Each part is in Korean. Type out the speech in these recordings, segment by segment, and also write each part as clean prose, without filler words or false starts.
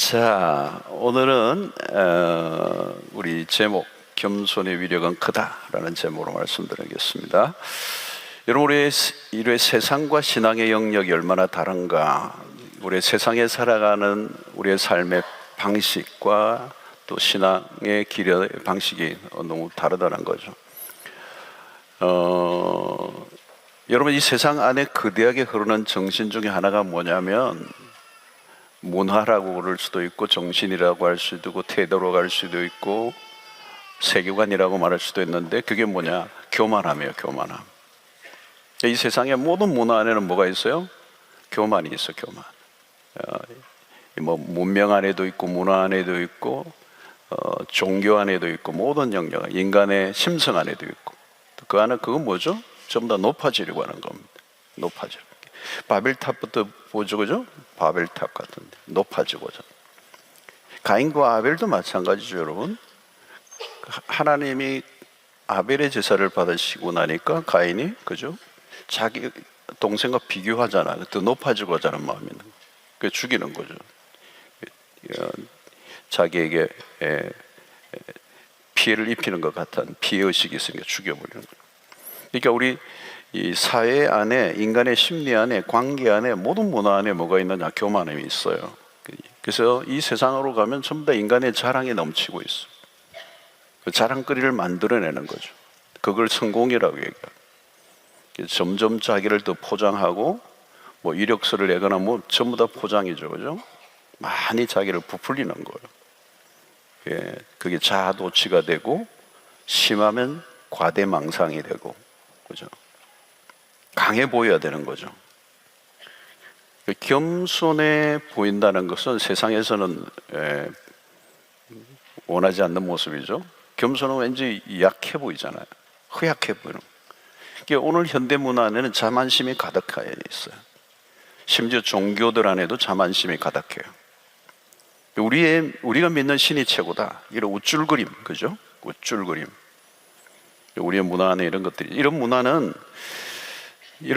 자, 오늘은 우리 제목 겸손의 위력은 크다라는 제목으로 말씀드리겠습니다. 여러분, 우리의 세상과 신앙의 영역이 얼마나 다른가, 우리 세상에 살아가는 우리의 삶의 방식과 또 신앙의 길의 방식이 너무 다르다는 거죠. 여러분, 이 세상 안에 거대하게 흐르는 정신 중에 하나가 뭐냐면 문화라고 그럴 수도 있고 정신이라고 할 수도 있고 태도로 갈 수도 있고 세계관이라고 말할 수도 있는데, 그게 뭐냐? 교만함이에요. 교만함. 이 세상의 모든 문화 안에는 뭐가 있어요? 교만이 있어. 교만. 뭐 문명 안에도 있고 문화 안에도 있고 종교 안에도 있고 모든 영역, 인간의 심성 안에도 있고, 그 안에 그건 뭐죠? 전부 다 높아지려고 하는 겁니다. 높아지려고. 바벨탑부터 보죠, 그죠? 바벨탑 같은데 높아지고자. 가인과 아벨도 마찬가지죠, 여러분. 하나님이 아벨의 제사를 받으시고 나니까 가인이, 그죠? 자기 동생과 비교하잖아. 더 높아지고자 하는 마음이 있는 거예요. 그래서 죽이는 거죠. 자기에게 피해를 입히는 것 같은 피해의식이 있으니까 죽여버리는 거예요. 그러니까 우리 이 사회 안에, 인간의 심리 안에, 관계 안에, 모든 문화 안에 뭐가 있느냐? 교만함이 있어요. 그래서 이 세상으로 가면 전부 다 인간의 자랑이 넘치고 있어. 그 자랑거리를 만들어내는 거죠. 그걸 성공이라고 얘기해요. 점점 자기를 더 포장하고, 뭐 이력서를 내거나 뭐 전부 다 포장이죠, 그죠? 많이 자기를 부풀리는 거예요. 그게 자아도취가 되고, 심하면 과대망상이 되고, 그죠? 강해 보여야 되는 거죠. 겸손해 보인다는 것은 세상에서는 원하지 않는 모습이죠. 겸손은 왠지 약해 보이잖아요. 허약해 보이는. 오늘 현대 문화 안에는 자만심이 가득해 있어요. 심지어 종교들 안에도 자만심이 가득해요. 우리가 믿는 신이 최고다, 이런 우쭐그림, 그죠? 우쭐그림. 우리의 문화 안에 이런 것들이, 이런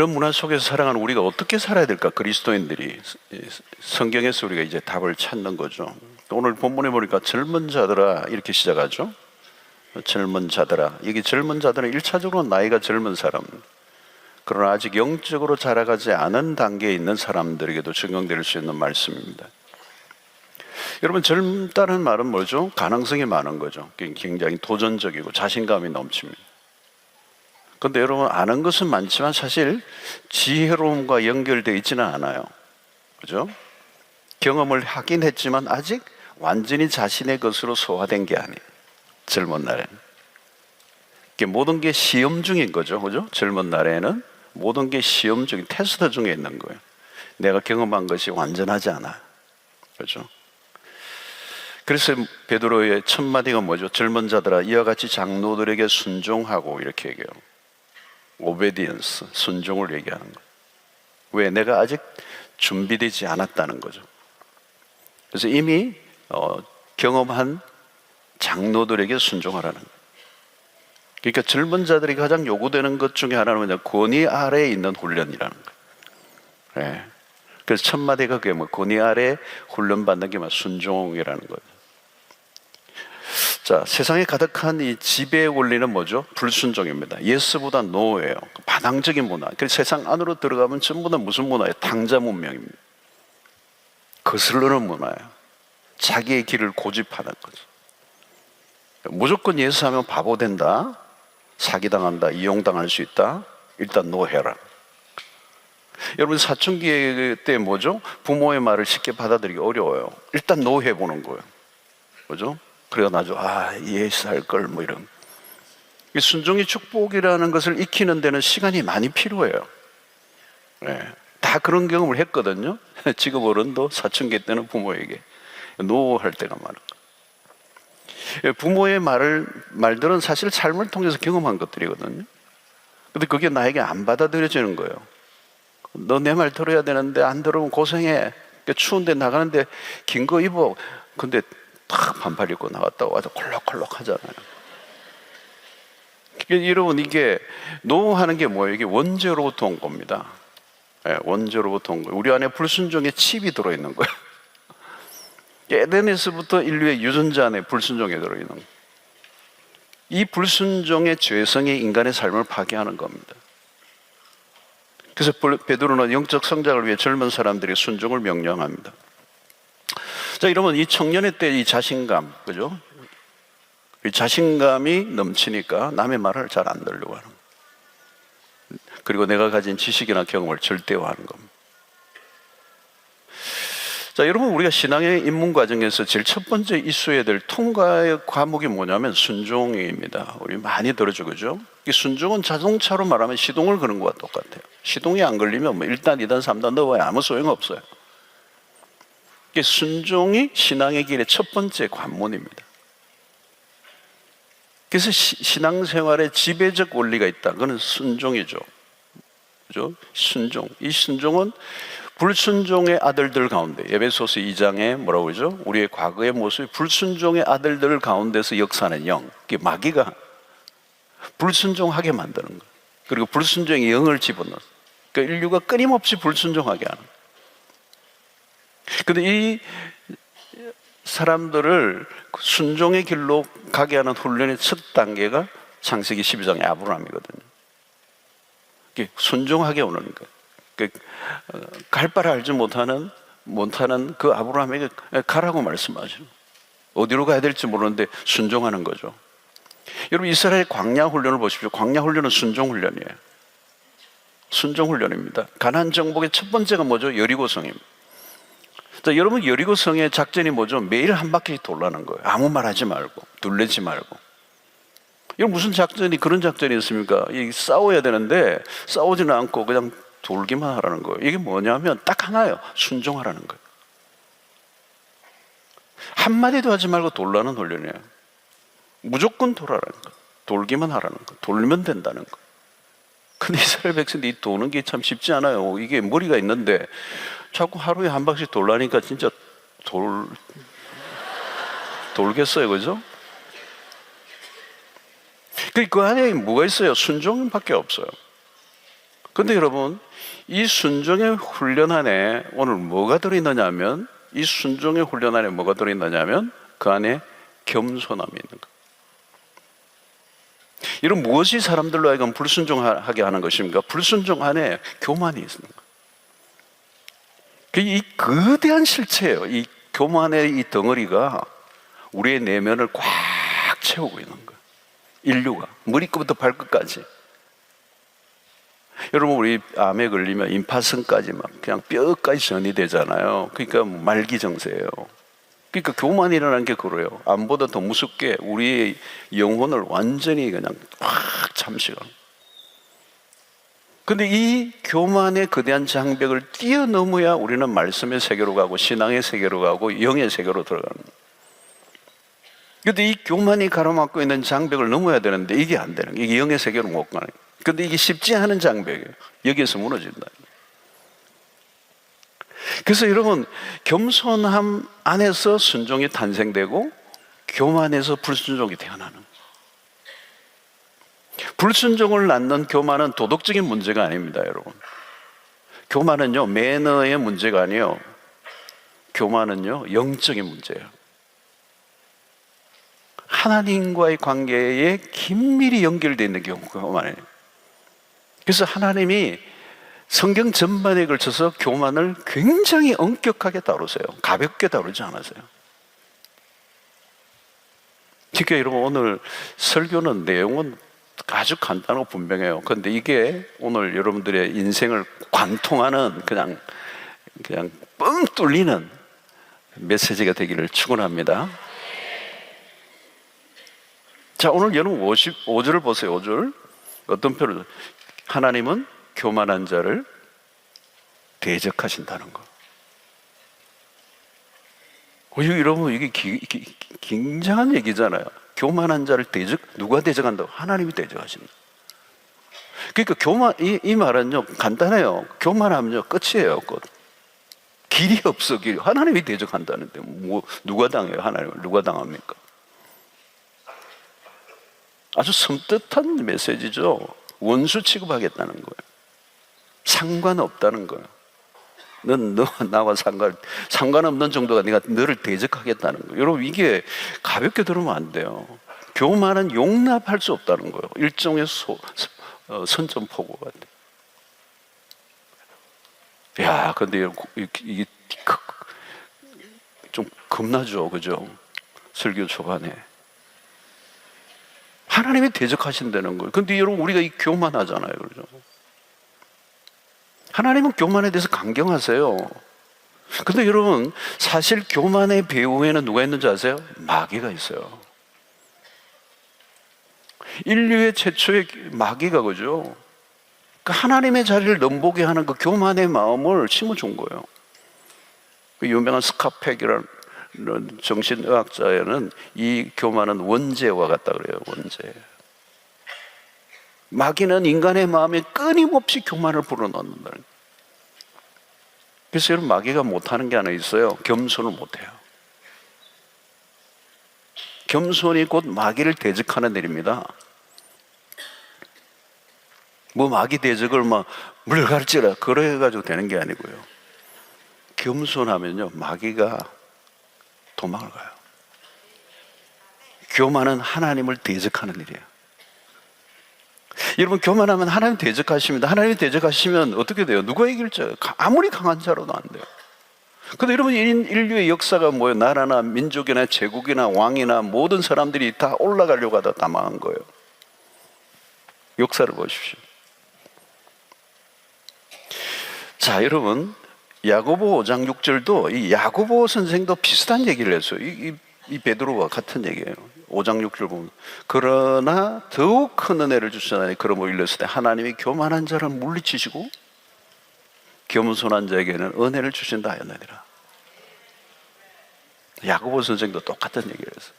문화 속에서 살아가는 우리가 어떻게 살아야 될까? 그리스도인들이 성경에서 우리가 이제 답을 찾는 거죠. 오늘 본문에 보니까 젊은 자들아 이렇게 시작하죠. 젊은 자들아. 여기 젊은 자들은 1차적으로 나이가 젊은 사람, 그러나 아직 영적으로 자라가지 않은 단계에 있는 사람들에게도 적용될 수 있는 말씀입니다. 여러분, 젊다는 말은 뭐죠? 가능성이 많은 거죠. 굉장히 도전적이고 자신감이 넘칩니다. 그런데 여러분, 아는 것은 많지만 사실 지혜로움과 연결되어 있지는 않아요. 그죠? 경험을 하긴 했지만 아직 완전히 자신의 것으로 소화된 게 아니에요. 젊은 날에는. 모든 게 시험 중인 거죠. 그죠? 젊은 날에는 모든 게 시험 중인, 테스트 중에 있는 거예요. 내가 경험한 것이 완전하지 않아. 그죠? 그래서 베드로의 첫 마디가 뭐죠? 젊은 자들아 이와 같이 장로들에게 순종하고, 이렇게 얘기해요. 오베디언스, 순종을 얘기하는 거예요. 왜? 내가 아직 준비되지 않았다는 거죠. 그래서 이미 경험한 장로들에게 순종하라는 거예요. 그러니까 젊은 자들이 가장 요구되는 것 중에 하나는 뭐냐? 권위 아래에 있는 훈련이라는 거예요. 네. 그래서 첫 마디가 그게 뭐 권위 아래 훈련받는 게 막 순종이라는 거예요. 자, 세상에 가득한 이 지배의 원리는 뭐죠? 불순종입니다. 예스보다 노예요. 반항적인 문화. 그래서 세상 안으로 들어가면 전부 다 무슨 문화예요? 당자 문명입니다. 거스르는 문화예요. 자기의 길을 고집하는 거죠. 무조건 예스하면 바보 된다, 사기당한다, 이용당할 수 있다, 일단 노해라. 여러분, 사춘기 때 뭐죠? 부모의 말을 쉽게 받아들이기 어려워요. 일단 노해보는 거예요. 그죠? 그래야 나중에 예스할 걸, 뭐 이런. 순종이 축복이라는 것을 익히는 데는 시간이 많이 필요해요. 네. 다 그런 경험을 했거든요. 지금 어른도 사춘기 때는 부모에게 노할 때가 많은 거예요. 부모의 말들은 사실 삶을 통해서 경험한 것들이거든요. 근데 그게 나에게 안 받아들여지는 거예요. 너 내 말 들어야 되는데 안 들으면 고생해. 추운데 나가는데 긴 거 입어. 근데 딱 반팔 입고 나갔다 와서 콜록콜록 하잖아요. 여러분, 이게 노하는 게 뭐예요? 이게 원죄로부터 온 겁니다. 원죄로부터 온 거예요. 우리 안에 불순종의 칩이 들어있는 거예요. 에덴에서부터 인류의 유전자 안에 불순종에 들어있는 거예요. 이 불순종의 죄성이 인간의 삶을 파괴하는 겁니다. 그래서 베드로는 영적 성장을 위해 젊은 사람들이 순종을 명령합니다. 자, 이러면 이 청년의 때 이 자신감, 그죠? 이 자신감이 넘치니까 남의 말을 잘 안 들으려고 하는 거예요. 그리고 내가 가진 지식이나 경험을 절대화하는 겁니다. 자, 여러분, 우리가 신앙의 입문 과정에서 제일 첫 번째 있어야 될 통과의 과목이 뭐냐면 순종입니다. 우리 많이 들어죠, 그죠? 이 순종은 자동차로 말하면 시동을 거는 것과 똑같아요. 시동이 안 걸리면 뭐 1단, 2단, 3단 넣어야 아무 소용없어요. 순종이 신앙의 길의 첫 번째 관문입니다. 그래서 신앙생활에 지배적 원리가 있다. 그건 순종이죠. 그죠? 순종. 이 순종은 불순종의 아들들 가운데, 에베소서 2장에 뭐라고 그러죠? 우리의 과거의 모습이 불순종의 아들들 가운데서 역사하는 영, 마귀가 불순종하게 만드는 거예요. 그리고 불순종의 영을 집어넣어요. 그러니까 인류가 끊임없이 불순종하게 하는 거예요. 그런데 이 사람들을 순종의 길로 가게 하는 훈련의 첫 단계가 창세기 12장의 아브라함이거든요. 순종하게 오는 거예요. 갈 바를 알지 못하는 그 아브라함에게 가라고 말씀하시는, 어디로 가야 될지 모르는데 순종하는 거죠. 여러분, 이스라엘 광야 훈련을 보십시오. 광야 훈련은 순종 훈련이에요. 순종 훈련입니다. 가나안 정복의 첫 번째가 뭐죠? 여리고성입니다. 자, 여러분, 여리고성의 작전이 뭐죠? 매일 한 바퀴 돌라는 거예요. 아무 말 하지 말고, 둘레지 말고. 이건 무슨 작전이, 그런 작전이 있습니까? 싸워야 되는데 싸우지는 않고 그냥 돌기만 하라는 거예요. 이게 뭐냐면 딱 하나예요. 순종하라는 거예요. 한마디도 하지 말고 돌라는 훈련이에요. 무조건 돌아라는 거예요. 돌기만 하라는 거예요. 돌면 된다는 거예요. 근데 이스라엘 백성들이 도는 게 참 쉽지 않아요. 이게 머리가 있는데 자꾸 하루에 한 바퀴 돌라니까 진짜 돌겠어요, 그죠? 그 안에 뭐가 있어요? 순종밖에 없어요. 근데 여러분, 이 순종의 훈련 안에 오늘 뭐가 들어있느냐 하면, 이 순종의 훈련 안에 뭐가 들어있느냐 하면 그 안에 겸손함이 있는 거예요. 이런 무엇이 사람들로 하여금 불순종하게 하는 것입니까? 불순종 안에 교만이 있는 거예요. 이 거대한 실체예요. 이 교만의 이 덩어리가 우리의 내면을 꽉 채우고 있는 거예요. 인류가 머리끝부터 발끝까지. 여러분, 우리 암에 걸리면 임파선까지 막 그냥 뼈까지 전이 되잖아요. 그러니까 말기정세예요. 그러니까 교만이라는 게 그래요. 암보다 더 무섭게 우리의 영혼을 완전히 그냥 확 잠식하는. 근데 이 교만의 거대한 장벽을 뛰어넘어야 우리는 말씀의 세계로 가고 신앙의 세계로 가고 영의 세계로 들어가는 거예요. 근데 이 교만이 가로막고 있는 장벽을 넘어야 되는데 이게 안 되는 거예요. 이게 영의 세계로 못 가는 거예요. 근데 이게 쉽지 않은 장벽이에요. 여기에서 무너진다. 그래서 여러분, 겸손함 안에서 순종이 탄생되고 교만에서 불순종이 태어나는, 불순종을 낳는 교만은 도덕적인 문제가 아닙니다, 여러분. 교만은요, 매너의 문제가 아니에요. 교만은요, 영적인 문제예요. 하나님과의 관계에 긴밀히 연결되어 있는 교만이에요. 그래서 하나님이 성경 전반에 걸쳐서 교만을 굉장히 엄격하게 다루세요. 가볍게 다루지 않으세요. 그러니까 여러분, 오늘 설교는 내용은 아주 간단하고 분명해요. 그런데 이게 오늘 여러분들의 인생을 관통하는 그냥 뻥 뚫리는 메시지가 되기를 축원합니다. 자, 오늘 여러분 55절을 보세요. 5절. 어떤 표를? 하나님은 교만한 자를 대적하신다는 거. 여러분, 이게 굉장한 얘기잖아요. 교만한 자를 누가 대적한다고? 하나님이 대적하신다. 그러니까 이 말은요, 간단해요. 교만하면요, 끝이에요, 끝. 길이 없어, 길. 하나님이 대적한다는데, 누가 당해요? 하나님을 누가 당합니까? 아주 섬뜩한 메시지죠. 원수 취급하겠다는 거예요. 상관없다는 거예요. 넌 나와 상관없는 정도가 내가 너를 대적하겠다는 거예요. 여러분, 이게 가볍게 들으면 안 돼요. 교만은 용납할 수 없다는 거예요. 일종의 선전포고 같아요. 야, 근데 이게 좀 겁나죠, 그죠? 설교 초반에 하나님이 대적하신다는 거예요. 근데 여러분, 우리가 이 교만하잖아요, 그죠? 하나님은 교만에 대해서 강경하세요. 근데 여러분, 사실 교만의 배후에는 누가 있는지 아세요? 마귀가 있어요. 인류의 최초의 마귀가, 그죠? 그 하나님의 자리를 넘보게 하는 그 교만의 마음을 심어준 거예요. 그 유명한 스카펙이라는 정신의학자에는 이 교만은 원죄와 같다 그래요. 원죄. 마귀는 인간의 마음에 끊임없이 교만을 불어넣는다는 거예요. 그래서 여러분, 마귀가 못하는 게 하나 있어요. 겸손을 못해요. 겸손이 곧 마귀를 대적하는 일입니다. 뭐 마귀 대적을 막 물가르치라 그래가지고 되는 게 아니고요. 겸손하면요, 마귀가 도망을 가요. 교만은 하나님을 대적하는 일이에요. 여러분, 교만하면 하나님 대적하십니다. 하나님이 대적하시면 어떻게 돼요? 누가 이길지 아무리 강한 자로도 안 돼요. 근데 여러분, 인류의 역사가 뭐예요? 나라나 민족이나 제국이나 왕이나 모든 사람들이 다 올라가려고 하다 다 망한 거예요. 역사를 보십시오. 자, 여러분, 야고보 5장 6절도 이 야고보 선생도 비슷한 얘기를 했어요. 이 베드로와 같은 얘기예요. 5장 6절 보면, 그러나 더욱 큰 은혜를 주시나니 그러므로 일렀을 때 하나님이 교만한 자를 물리치시고 겸손한 자에게는 은혜를 주신다 하였느니라. 야고보 선생도 똑같은 얘기를 했어요.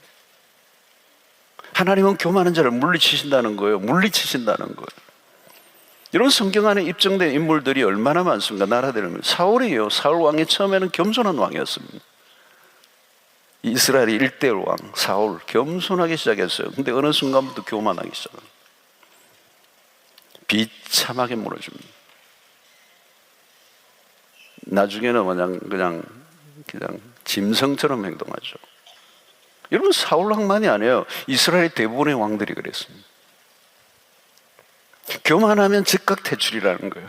하나님은 교만한 자를 물리치신다는 거예요. 물리치신다는 거예요. 이런 성경 안에 입증된 인물들이 얼마나 많습니까? 나라들은 사울이에요. 사울 왕이 처음에는 겸손한 왕이었습니다. 이스라엘의 1대1 왕 사울, 겸손하게 시작했어요. 근데 어느 순간부터 교만하기 시작합니다. 비참하게 무너집니다. 나중에는 그냥 짐승처럼 행동하죠. 여러분, 사울 왕만이 아니에요. 이스라엘 대부분의 왕들이 그랬습니다. 교만하면 즉각 퇴출이라는 거예요.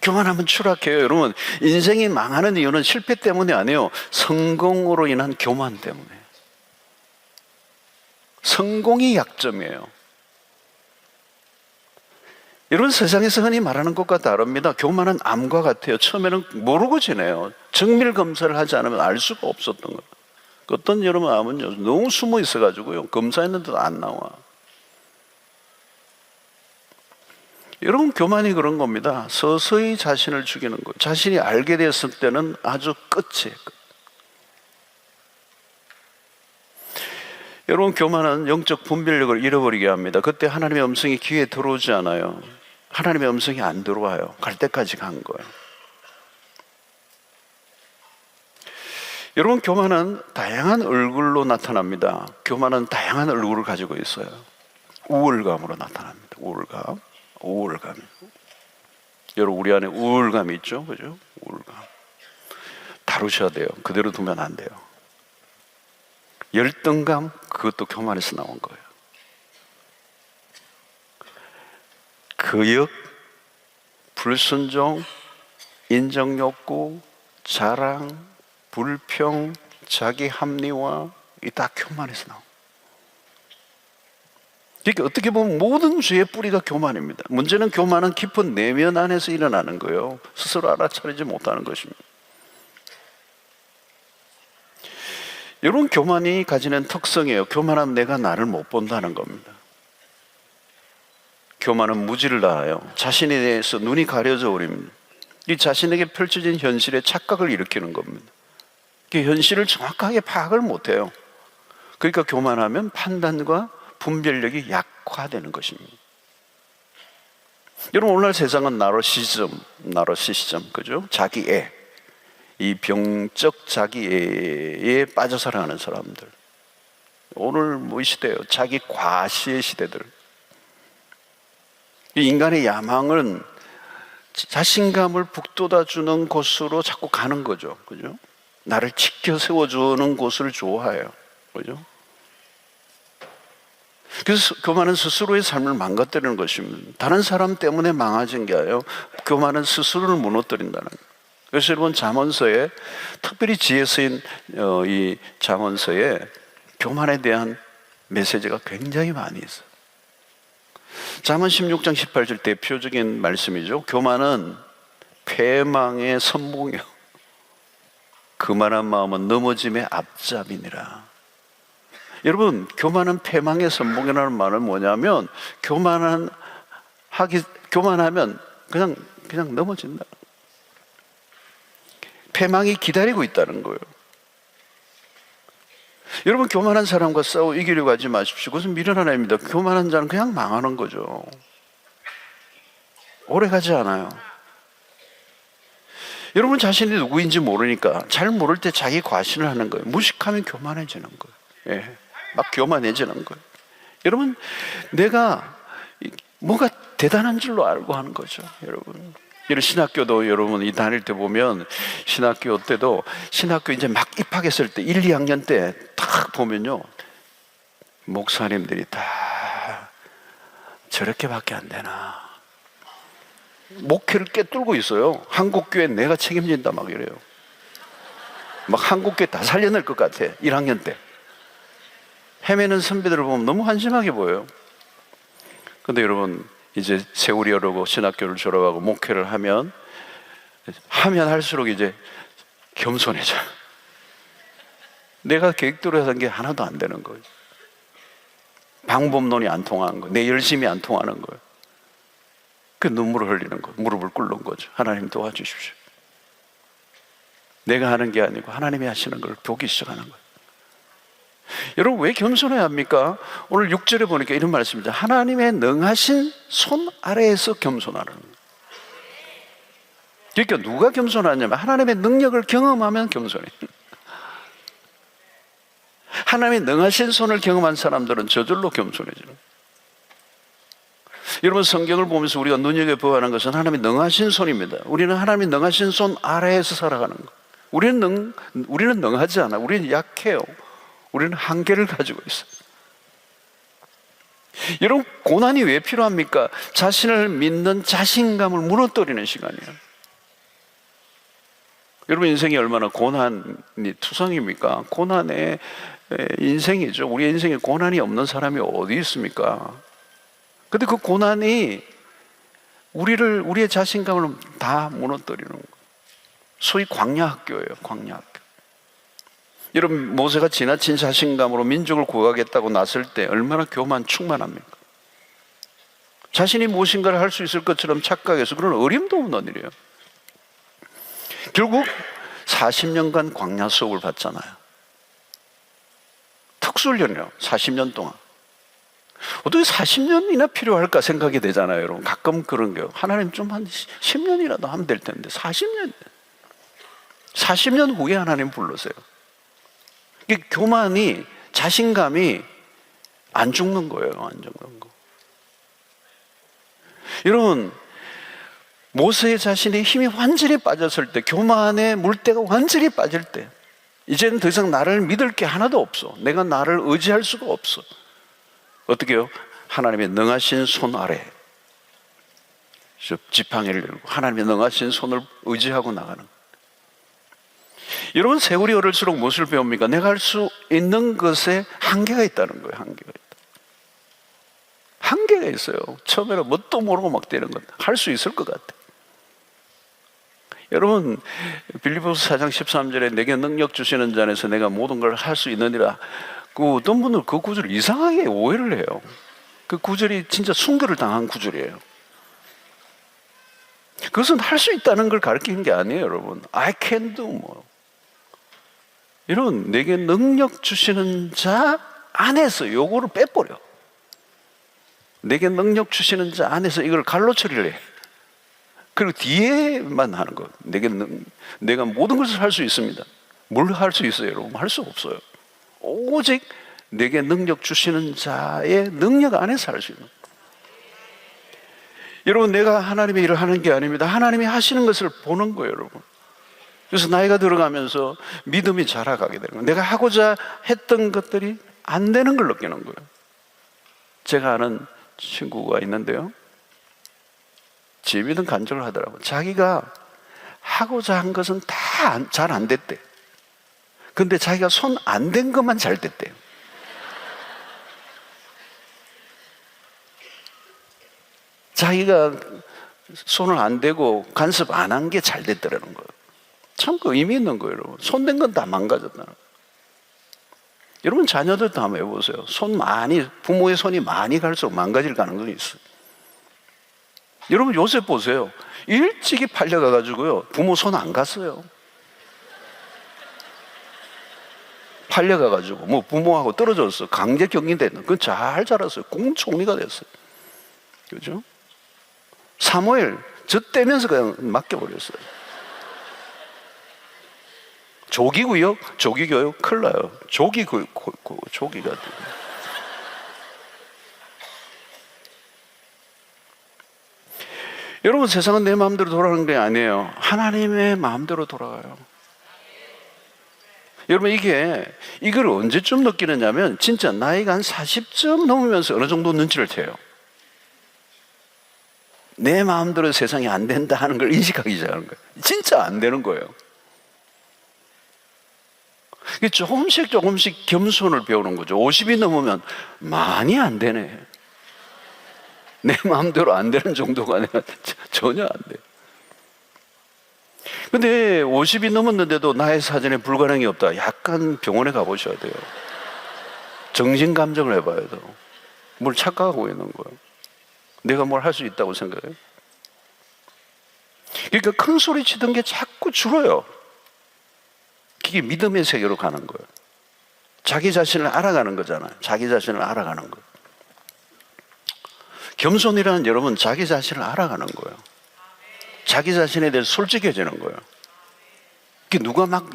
교만하면 추락해요. 여러분, 인생이 망하는 이유는 실패 때문이 아니에요. 성공으로 인한 교만 때문에. 성공이 약점이에요. 여러분, 세상에서 흔히 말하는 것과 다릅니다. 교만은 암과 같아요. 처음에는 모르고 지내요. 정밀 검사를 하지 않으면 알 수가 없었던 거예요. 어떤 여러분 암은요, 너무 숨어 있어가지고요, 검사했는데도 안 나와. 여러분, 교만이 그런 겁니다. 서서히 자신을 죽이는 거예요. 자신이 알게 됐을 때는 아주 끝이에요. 여러분, 교만은 영적 분별력을 잃어버리게 합니다. 그때 하나님의 음성이 귀에 들어오지 않아요. 하나님의 음성이 안 들어와요. 갈 때까지 간 거예요. 여러분, 교만은 다양한 얼굴로 나타납니다. 교만은 다양한 얼굴을 가지고 있어요. 우월감으로 나타납니다. 우월감. 여러분, 우리 안에 우월감이 있죠, 그죠? 우월감 다루셔야 돼요. 그대로 두면 안 돼요. 열등감, 그것도 교만에서 나온 거예요. 거역, 불순종, 인정욕구, 자랑, 불평, 자기 합리화, 이 다 교만에서 나온 거예요. 그러니까 어떻게 보면 모든 죄의 뿌리가 교만입니다. 문제는 교만은 깊은 내면 안에서 일어나는 거예요. 스스로 알아차리지 못하는 것입니다. 여러분, 교만이 가지는 특성이에요. 교만하면 내가 나를 못 본다는 겁니다. 교만은 무지를 다하여 자신에 대해서 눈이 가려져 버립니다. 이 자신에게 펼쳐진 현실에 착각을 일으키는 겁니다. 현실을 정확하게 파악을 못해요. 그러니까 교만하면 판단과 분별력이 약화되는 것입니다. 여러분, 오늘날 세상은 나르시시즘, 그죠? 자기애, 이 병적 자기애에 빠져 살아가는 사람들. 오늘 뭐 이 시대예요? 자기 과시의 시대들. 이 인간의 야망은 자신감을 북돋아주는 곳으로 자꾸 가는 거죠. 그죠? 나를 지켜 세워주는 곳을 좋아해요. 그죠? 그래서 교만은 스스로의 삶을 망가뜨리는 것입니다. 다른 사람 때문에 망가진 게 아니에요. 교만은 스스로를 무너뜨린다는 거예요. 그래서 여러분 잠언서에 특별히 지혜 쓰인 이 잠언서에 교만에 대한 메시지가 굉장히 많이 있어요. 잠언 16장 18절 대표적인 말씀이죠. 교만은 패망의 선봉이요 그만한 마음은 넘어짐의 앞잡이니라. 여러분, 교만은 패망의 선봉이라는 말은 뭐냐면 교만하면 그냥 넘어진다. 패망이 기다리고 있다는 거예요. 여러분, 교만한 사람과 싸워 이기려고 하지 마십시오. 그것은 미련 하나입니다. 교만한 자는 그냥 망하는 거죠. 오래 가지 않아요. 여러분 자신이 누구인지 모르니까 잘 모를 때 자기 과신을 하는 거예요. 무식하면 교만해지는 거예요. 예, 막 교만해지는 거예요. 여러분, 내가 뭐가 대단한 줄로 알고 하는 거죠. 여러분, 이런 신학교도 여러분 이 다닐 때 보면 신학교 때도 신학교 이제 막 입학했을 때 1, 2학년 때 딱 보면요, 목사님들이 다 저렇게밖에 안 되나, 목회를 꿰뚫고 있어요. 한국교회 내가 책임진다 막 이래요. 막 한국교회 다 살려낼 것 같아. 1학년 때 헤매는 선배들을 보면 너무 한심하게 보여요. 근데 여러분, 이제 세월이 흐르고 신학교를 졸업하고 목회를 하면 할수록 이제 겸손해져요. 내가 계획대로 하는 게 하나도 안 되는 거예요. 방법론이 안 통하는 거예요. 내 열심이 안 통하는 거예요. 그 눈물을 흘리는 거예요. 무릎을 꿇는 거죠. 하나님 도와주십시오. 내가 하는 게 아니고 하나님이 하시는 걸 보기 시작하는 거예요. 여러분, 왜 겸손해야 합니까? 오늘 6절에 보니까 이런 말씀입니다. 하나님의 능하신 손 아래에서 겸손하는 거예요. 그러니까 누가 겸손하냐면 하나님의 능력을 경험하면 겸손해요. 하나님의 능하신 손을 경험한 사람들은 저절로 겸손해지는 거예요. 여러분, 성경을 보면서 우리가 눈여겨보아야 하는 것은 하나님의 능하신 손입니다. 우리는 하나님의 능하신 손 아래에서 살아가는 거예요. 우리는 능하지 않아. 우리는 약해요. 우리는 한계를 가지고 있어요. 여러분, 고난이 왜 필요합니까? 자신을 믿는 자신감을 무너뜨리는 시간이에요. 여러분, 인생이 얼마나 고난이 투성입니까? 고난의 인생이죠. 우리 인생에 고난이 없는 사람이 어디 있습니까? 근데 그 고난이 우리의 자신감을 다 무너뜨리는 거예요. 소위 광야학교예요. 광야학교. 여러분, 모세가 지나친 자신감으로 민족을 구하겠다고 나설 때 얼마나 교만 충만합니까? 자신이 무엇인가를 할 수 있을 것처럼 착각해서 그런 어림도 없는 일이에요. 결국 40년간 광야 수업을 받잖아요. 특수훈련이요. 40년 동안. 어떻게 40년이나 필요할까 생각이 되잖아요. 여러분, 가끔 그런 게요. 하나님 좀 한 10년이라도 하면 될 텐데 40년 후에 하나님 불러세요. 교만이, 자신감이 안 죽는 거예요. 안 죽는 거. 여러분, 모세의 자신의 힘이 완전히 빠졌을 때, 교만의 물때가 완전히 빠질 때, 이제는 더 이상 나를 믿을 게 하나도 없어. 내가 나를 의지할 수가 없어. 어떻게 해요? 하나님의 능하신 손 아래 지팡이를 들고 하나님의 능하신 손을 의지하고 나가는 거예요. 여러분, 세월이 흐를수록 무엇을 배웁니까? 내가 할 수 있는 것에 한계가 있다는 거예요. 한계가 있어요. 처음에는 뭣도 모르고 막 되는 것, 할 수 있을 것 같아. 여러분, 빌립보서 4장 13절에 내게 능력 주시는 자 안에서 내가 모든 걸 할 수 있느니라. 어떤 분은 그 구절을 이상하게 오해를 해요. 그 구절이 진짜 순교를 당한 구절이에요. 그것은 할 수 있다는 걸 가르치는 게 아니에요, 여러분. I can do more. 여러분, 내게 능력 주시는 자 안에서 요거를 빼버려. 내게 능력 주시는 자 안에서 이걸 갈로 처리를 해. 그리고 뒤에만 하는 거. 내가 모든 것을 할 수 있습니다. 뭘 할 수 있어요, 여러분? 할 수 없어요. 오직 내게 능력 주시는 자의 능력 안에서 할 수 있는. 여러분, 내가 하나님의 일을 하는 게 아닙니다. 하나님이 하시는 것을 보는 거예요, 여러분. 그래서 나이가 들어가면서 믿음이 자라가게 되는 거예요. 내가 하고자 했던 것들이 안 되는 걸 느끼는 거예요. 제가 아는 친구가 있는데요, 재미있는 간증을 하더라고요. 자기가 하고자 한 것은 다 잘 안 됐대. 근데 자기가 손 안 댄 것만 잘 됐대요. 자기가 손을 안 대고 간섭 안 한 게 잘 됐더라는 거예요. 참 그 의미 있는 거예요, 여러분. 손 댄 건 다 망가졌다. 여러분, 자녀들도 한번 해보세요. 부모의 손이 많이 갈수록 망가질 가능성이 있어요. 여러분, 요셉 보세요. 일찍이 팔려가가지고요, 부모 손 안 갔어요. 팔려가가지고 뭐 부모하고 떨어졌어. 강제 격리됐는. 그건 잘 자랐어요. 공총리가 됐어요. 그죠? 사무엘 저 떼면서 그냥 맡겨버렸어요. 조기구역, 조기교육 큰일 나요. 조기가 여러분, 세상은 내 마음대로 돌아가는 게 아니에요. 하나님의 마음대로 돌아가요. 여러분, 이걸 언제쯤 느끼느냐면 진짜 나이가 한 40쯤 넘으면서 어느 정도 눈치를 채요. 내 마음대로 세상이 안 된다 하는 걸 인식하기 시작하는 거예요. 진짜 안 되는 거예요. 조금씩 겸손을 배우는 거죠. 50이 넘으면 많이 안 되네. 내 마음대로 안 되는 정도가 아니라 전혀 안 돼. 근데 50이 넘었는데도 나의 사전에 불가능이 없다. 약간 병원에 가보셔야 돼요. 정신감정을 해봐야 돼요. 뭘 착각하고 있는 거예요. 내가 뭘 할 수 있다고 생각해요. 그러니까 큰 소리 치던 게 자꾸 줄어요. 그게 믿음의 세계로 가는 거예요. 자기 자신을 알아가는 거잖아요. 자기 자신을 알아가는 거예요. 겸손이라는, 여러분, 자기 자신을 알아가는 거예요. 자기 자신에 대해서 솔직해지는 거예요. 누가 막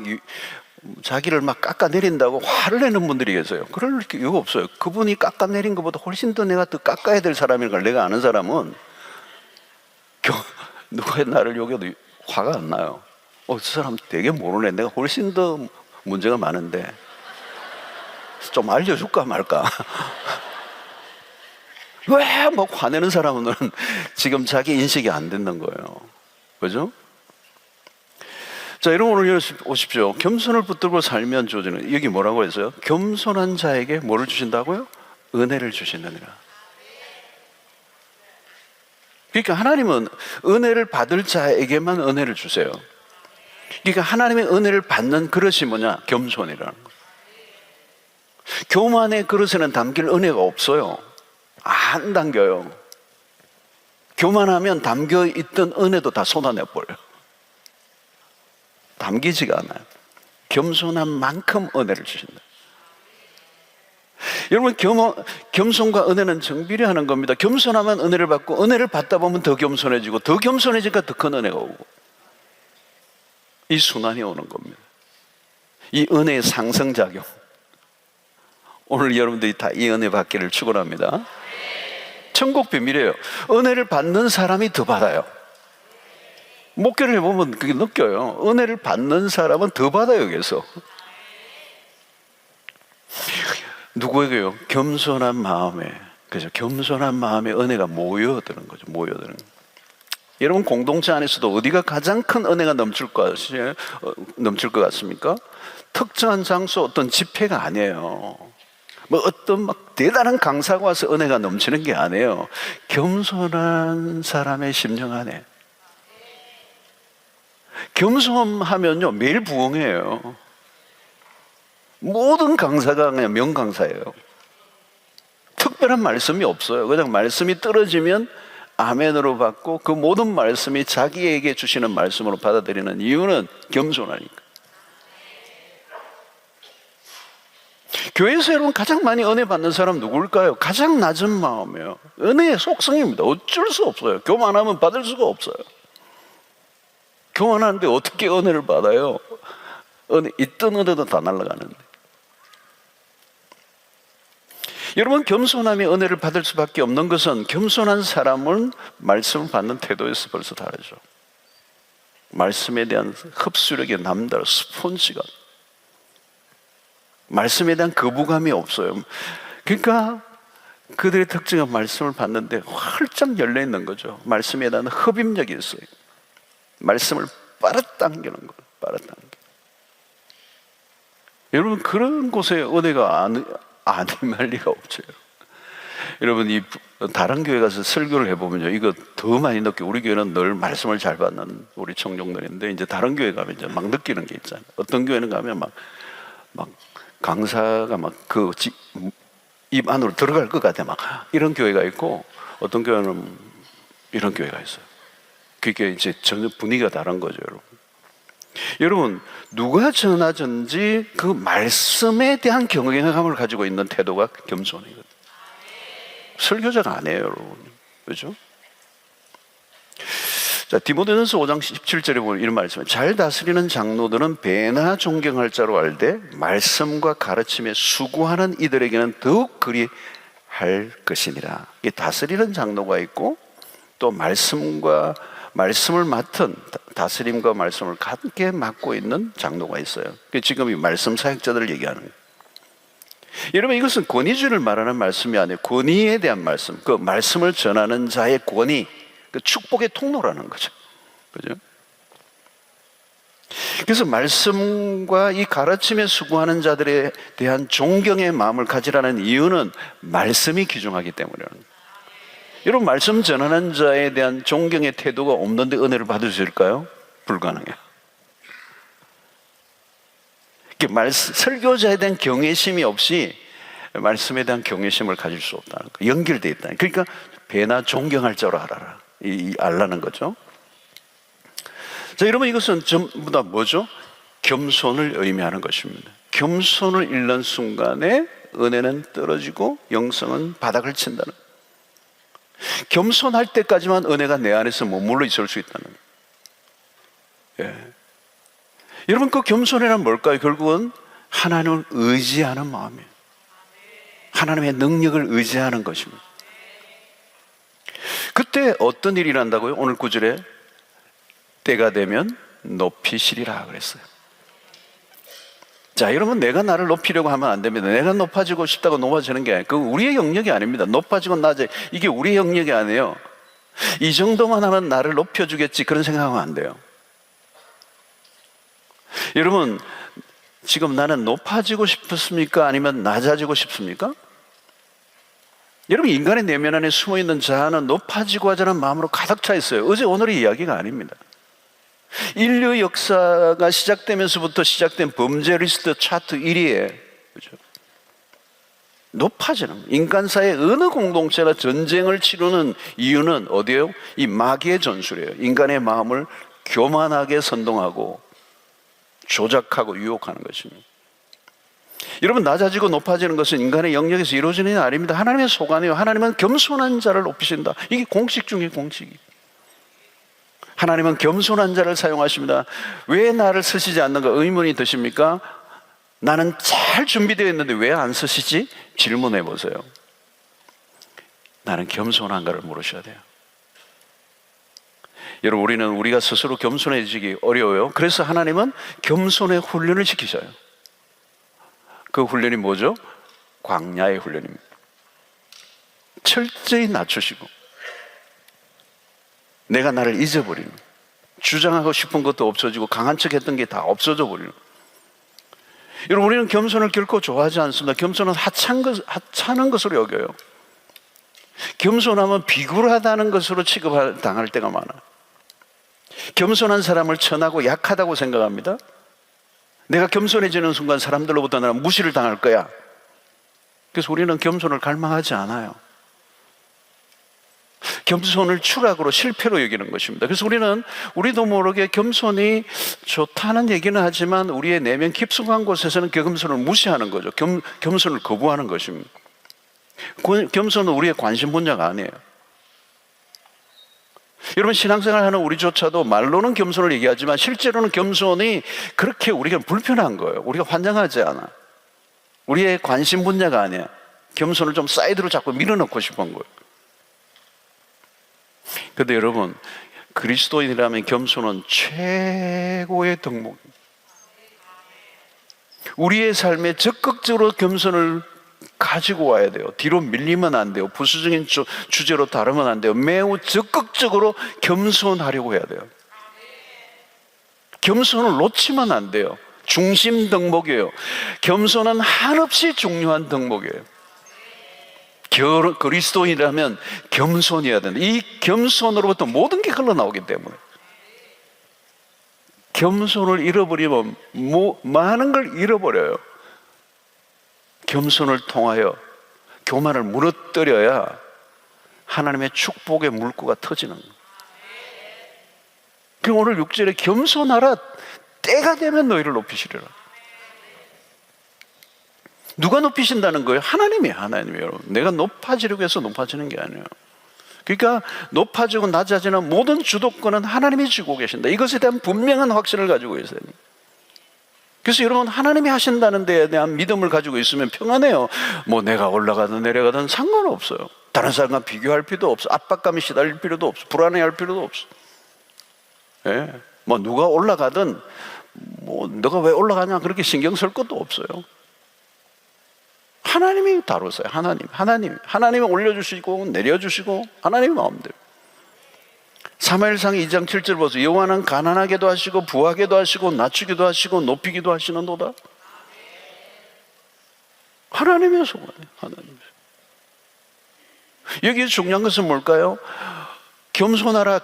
자기를 막 깎아내린다고 화를 내는 분들이 계세요. 그럴 이유가 없어요. 그분이 깎아내린 것보다 훨씬 더 내가 더 깎아야 될 사람인 걸 내가 아는 사람은 누가 나를 욕해도 화가 안 나요. 저 사람 되게 모르네. 내가 훨씬 더 문제가 많은데 좀 알려줄까 말까. 왜 막 화내는 사람은 지금 자기 인식이 안 된다는 거예요. 그죠? 자, 여러분, 오늘 오십시오. 겸손을 붙들고 살면 주어지는, 여기 뭐라고 했어요? 겸손한 자에게 뭐를 주신다고요? 은혜를 주시느니라. 그러니까 하나님은 은혜를 받을 자에게만 은혜를 주세요. 그러니까 하나님의 은혜를 받는 그릇이 뭐냐? 겸손이라는 거예요. 교만의 그릇에는 담길 은혜가 없어요. 안 담겨요. 교만하면 담겨있던 은혜도 다 쏟아내버려요. 담기지가 않아요. 겸손한 만큼 은혜를 주신다. 여러분, 겸손과 은혜는 정비례하는 겁니다. 겸손하면 은혜를 받고, 은혜를 받다 보면 더 겸손해지고, 더 겸손해지니까 더 큰 은혜가 오고, 이 순환이 오는 겁니다. 이 은혜의 상승작용. 오늘 여러분들이 다 이 은혜 받기를 축원합니다. 천국 비밀이에요. 은혜를 받는 사람이 더 받아요. 목회를 해보면 그게 느껴요. 은혜를 받는 사람은 더 받아요. 여기서 누구에게요? 겸손한 마음에. 그래서 겸손한 마음에 은혜가 모여드는 거죠. 모여드는. 여러분, 공동체 안에서도 어디가 가장 큰 은혜가 넘칠 것 같습니까? 특정한 장소, 어떤 집회가 아니에요. 뭐 어떤 막 대단한 강사가 와서 은혜가 넘치는 게 아니에요. 겸손한 사람의 심령 안에. 겸손하면요, 매일 부흥해요. 모든 강사가 그냥 명강사예요. 특별한 말씀이 없어요. 그냥 말씀이 떨어지면 아멘으로 받고, 그 모든 말씀이 자기에게 주시는 말씀으로 받아들이는 이유는 겸손하니까. 교회에서 여러분 가장 많이 은혜 받는 사람 누굴까요? 가장 낮은 마음이에요. 은혜의 속성입니다. 어쩔 수 없어요. 교만하면 받을 수가 없어요. 교만한데 어떻게 은혜를 받아요? 있던 은혜도 다 날아가는데. 여러분, 겸손함이 은혜를 받을 수밖에 없는 것은 겸손한 사람은 말씀을 받는 태도에서 벌써 다르죠. 말씀에 대한 흡수력이 남다르, 스폰지가, 말씀에 대한 거부감이 없어요. 그러니까 그들의 특징은 말씀을 받는데 활짝 열려 있는 거죠. 말씀에 대한 흡입력이 있어요. 말씀을 빨아당기는 거예요. 빨아당기. 여러분, 그런 곳에 은혜가 안 임할 리가 없죠. 여러분, 이 다른 교회 가서 설교를 해보면요, 이거 더 많이 느껴요. 우리 교회는 늘 말씀을 잘 받는 우리 청중들인데, 이제 다른 교회 가면 이제 막 느끼는 게 있잖아요. 어떤 교회는 가면 막 강사가 막 입 안으로 들어갈 것 같아, 막 이런 교회가 있고, 어떤 교회는 이런 교회가 있어요. 그게 이제 전혀 분위기가 다른 거죠, 여러분. 여러분, 누가 전하든지 그 말씀에 대한 경외감을 가지고 있는 태도가 겸손이거든요. 설교자가 아니에요, 여러분. 그렇죠? 자, 디모데전서 5장 17절에 보면 이런 말씀이에요. 잘 다스리는 장로들은 배나 존경할 자로 알되 말씀과 가르침에 수고하는 이들에게는 더욱 그리 할 것이니라. 이 다스리는 장로가 있고, 또 말씀을 맡은, 다스림과 말씀을 함께 맡고 있는 장로가 있어요. 지금 이 말씀 사역자들을 얘기하는 거예요. 여러분, 이것은 권위주의를 말하는 말씀이 아니에요. 권위에 대한 말씀, 그 말씀을 전하는 자의 권위, 그 축복의 통로라는 거죠. 그죠? 그래서 말씀과 이 가르침에 수고하는 자들에 대한 존경의 마음을 가지라는 이유는 말씀이 기중하기 때문이라는 거예요. 여러분, 말씀 전하는 자에 대한 존경의 태도가 없는데 은혜를 받을 수 있을까요? 불가능해요. 설교자에 대한 경외심이 없이 말씀에 대한 경외심을 가질 수 없다는 거예요. 연결되어 있다는 거예요. 그러니까 배나 존경할 줄 알아라, 알라는 거죠. 자, 여러분, 이것은 전부 다 뭐죠? 겸손을 의미하는 것입니다. 겸손을 잃는 순간에 은혜는 떨어지고 영성은 바닥을 친다는 거예요. 겸손할 때까지만 은혜가 내 안에서 머물러 있을 수 있다는 거예요. 예. 여러분, 그 겸손이란 뭘까요? 결국은 하나님을 의지하는 마음이에요. 하나님의 능력을 의지하는 것입니다. 그때 어떤 일이 난다고요? 오늘 9절에 때가 되면 높이시리라 그랬어요. 자, 여러분, 내가 나를 높이려고 하면 안 됩니다. 내가 높아지고 싶다고 높아지는 게 아니에요. 그건 우리의 영역이 아닙니다. 높아지고 낮아지고 이게 우리의 영역이 아니에요. 이 정도만 하면 나를 높여주겠지, 그런 생각하면 안 돼요. 여러분, 지금 나는 높아지고 싶습니까? 아니면 낮아지고 싶습니까? 여러분, 인간의 내면 안에 숨어있는 자아는 높아지고 하자는 마음으로 가득 차 있어요. 어제 오늘의 이야기가 아닙니다. 인류 역사가 시작되면서부터 시작된 범죄 리스트 차트 1위에, 그죠? 높아지는, 인간사의 어느 공동체나 전쟁을 치르는 이유는 어디예요? 이 마귀의 전술이에요. 인간의 마음을 교만하게 선동하고 조작하고 유혹하는 것입니다. 여러분, 낮아지고 높아지는 것은 인간의 영역에서 이루어지는 게 아닙니다. 하나님의 소관이에요. 하나님은 겸손한 자를 높이신다. 이게 공식 중에 공식이에요. 하나님은 겸손한 자를 사용하십니다. 왜 나를 쓰시지 않는가 의문이 드십니까? 나는 잘 준비되어 있는데 왜 안 쓰시지? 질문해 보세요. 나는 겸손한가를 물으셔야 돼요. 여러분, 우리가 스스로 겸손해지기 어려워요. 그래서 하나님은 겸손의 훈련을 시키셔요. 그 훈련이 뭐죠? 광야의 훈련입니다. 철저히 낮추시고 내가 나를 잊어버리는, 주장하고 싶은 것도 없어지고 강한 척 했던 게 다 없어져 버리는. 여러분, 우리는 겸손을 결코 좋아하지 않습니다. 겸손은 하찮은 것으로 여겨요. 겸손하면 비굴하다는 것으로 취급당할 때가 많아요. 겸손한 사람을 천하고 약하다고 생각합니다. 내가 겸손해지는 순간 사람들로부터 나는 무시를 당할 거야. 그래서 우리는 겸손을 갈망하지 않아요. 겸손을 추락으로, 실패로 여기는 것입니다. 그래서 우리도 모르게 겸손이 좋다는 얘기는 하지만 우리의 내면 깊숙한 곳에서는 겸손을 무시하는 거죠. 겸손을 거부하는 것입니다. 겸손은 우리의 관심 분야가 아니에요. 여러분, 신앙생활 하는 우리조차도 말로는 겸손을 얘기하지만 실제로는 겸손이 그렇게 우리가 불편한 거예요. 우리가 환장하지 않아. 우리의 관심 분야가 아니야. 겸손을 좀 사이드로 자꾸 밀어넣고 싶은 거예요. 그런데 여러분, 그리스도인이라면 겸손은 최고의 덕목입니다. 우리의 삶에 적극적으로 겸손을 가지고 와야 돼요. 뒤로 밀리면 안 돼요. 부수적인 주제로 다루면 안 돼요. 매우 적극적으로 겸손하려고 해야 돼요. 겸손을 놓치면 안 돼요. 중심 덕목이에요. 겸손은 한없이 중요한 덕목이에요. 그리스도인이라면 겸손해야 된다. 이 겸손으로부터 모든 게 흘러나오기 때문에. 겸손을 잃어버리면 많은 걸 잃어버려요. 겸손을 통하여 교만을 무너뜨려야 하나님의 축복의 물구가 터지는 거예요. 그럼 오늘 6절에 겸손하라, 때가 되면 너희를 높이시리라. 누가 높이신다는 거예요? 하나님이에요. 여러분. 내가 높아지려고 해서 높아지는 게 아니에요. 그러니까 높아지고 낮아지는 모든 주도권은 하나님이 쥐고 계신다. 이것에 대한 분명한 확신을 가지고 있어요. 그래서 여러분, 하나님이 하신다는 데에 대한 믿음을 가지고 있으면 평안해요. 뭐 내가 올라가든 내려가든 상관없어요. 다른 사람과 비교할 필요도 없어. 압박감에 시달릴 필요도 없어. 불안해할 필요도 없어. 예. 뭐 누가 올라가든 뭐 너가 왜 올라가냐 그렇게 신경 쓸 것도 없어요. 하나님이 다루세요. 하나님이 올려주시고 내려주시고 하나님 마음대로. 사무엘상 2장 7절 보세요. 여호와는 가난하게도 하시고 부하게도 하시고 낮추기도 하시고 높이기도 하시는도다. 하나님의 소관이에요. 하나님의. 여기 중요한 것은 뭘까요? 겸손하라.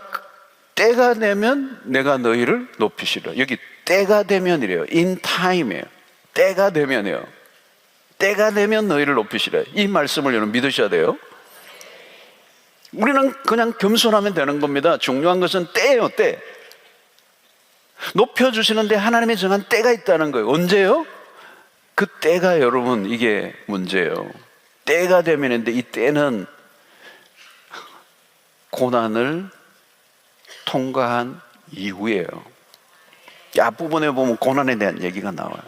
때가 되면 내가 너희를 높이시라. 여기 때가 되면이래요. in time이에요. 때가 되면이에요. 때가 되면 너희를 높이시라. 이 말씀을 여러분 믿으셔야 돼요. 우리는 그냥 겸손하면 되는 겁니다. 중요한 것은 때예요. 때. 높여주시는데 하나님이 정한 때가 있다는 거예요. 언제요? 그 때가 여러분 이게 문제예요. 때가 되면인데 이 때는 고난을 통과한 이후예요. 이 앞부분에 보면 고난에 대한 얘기가 나와요.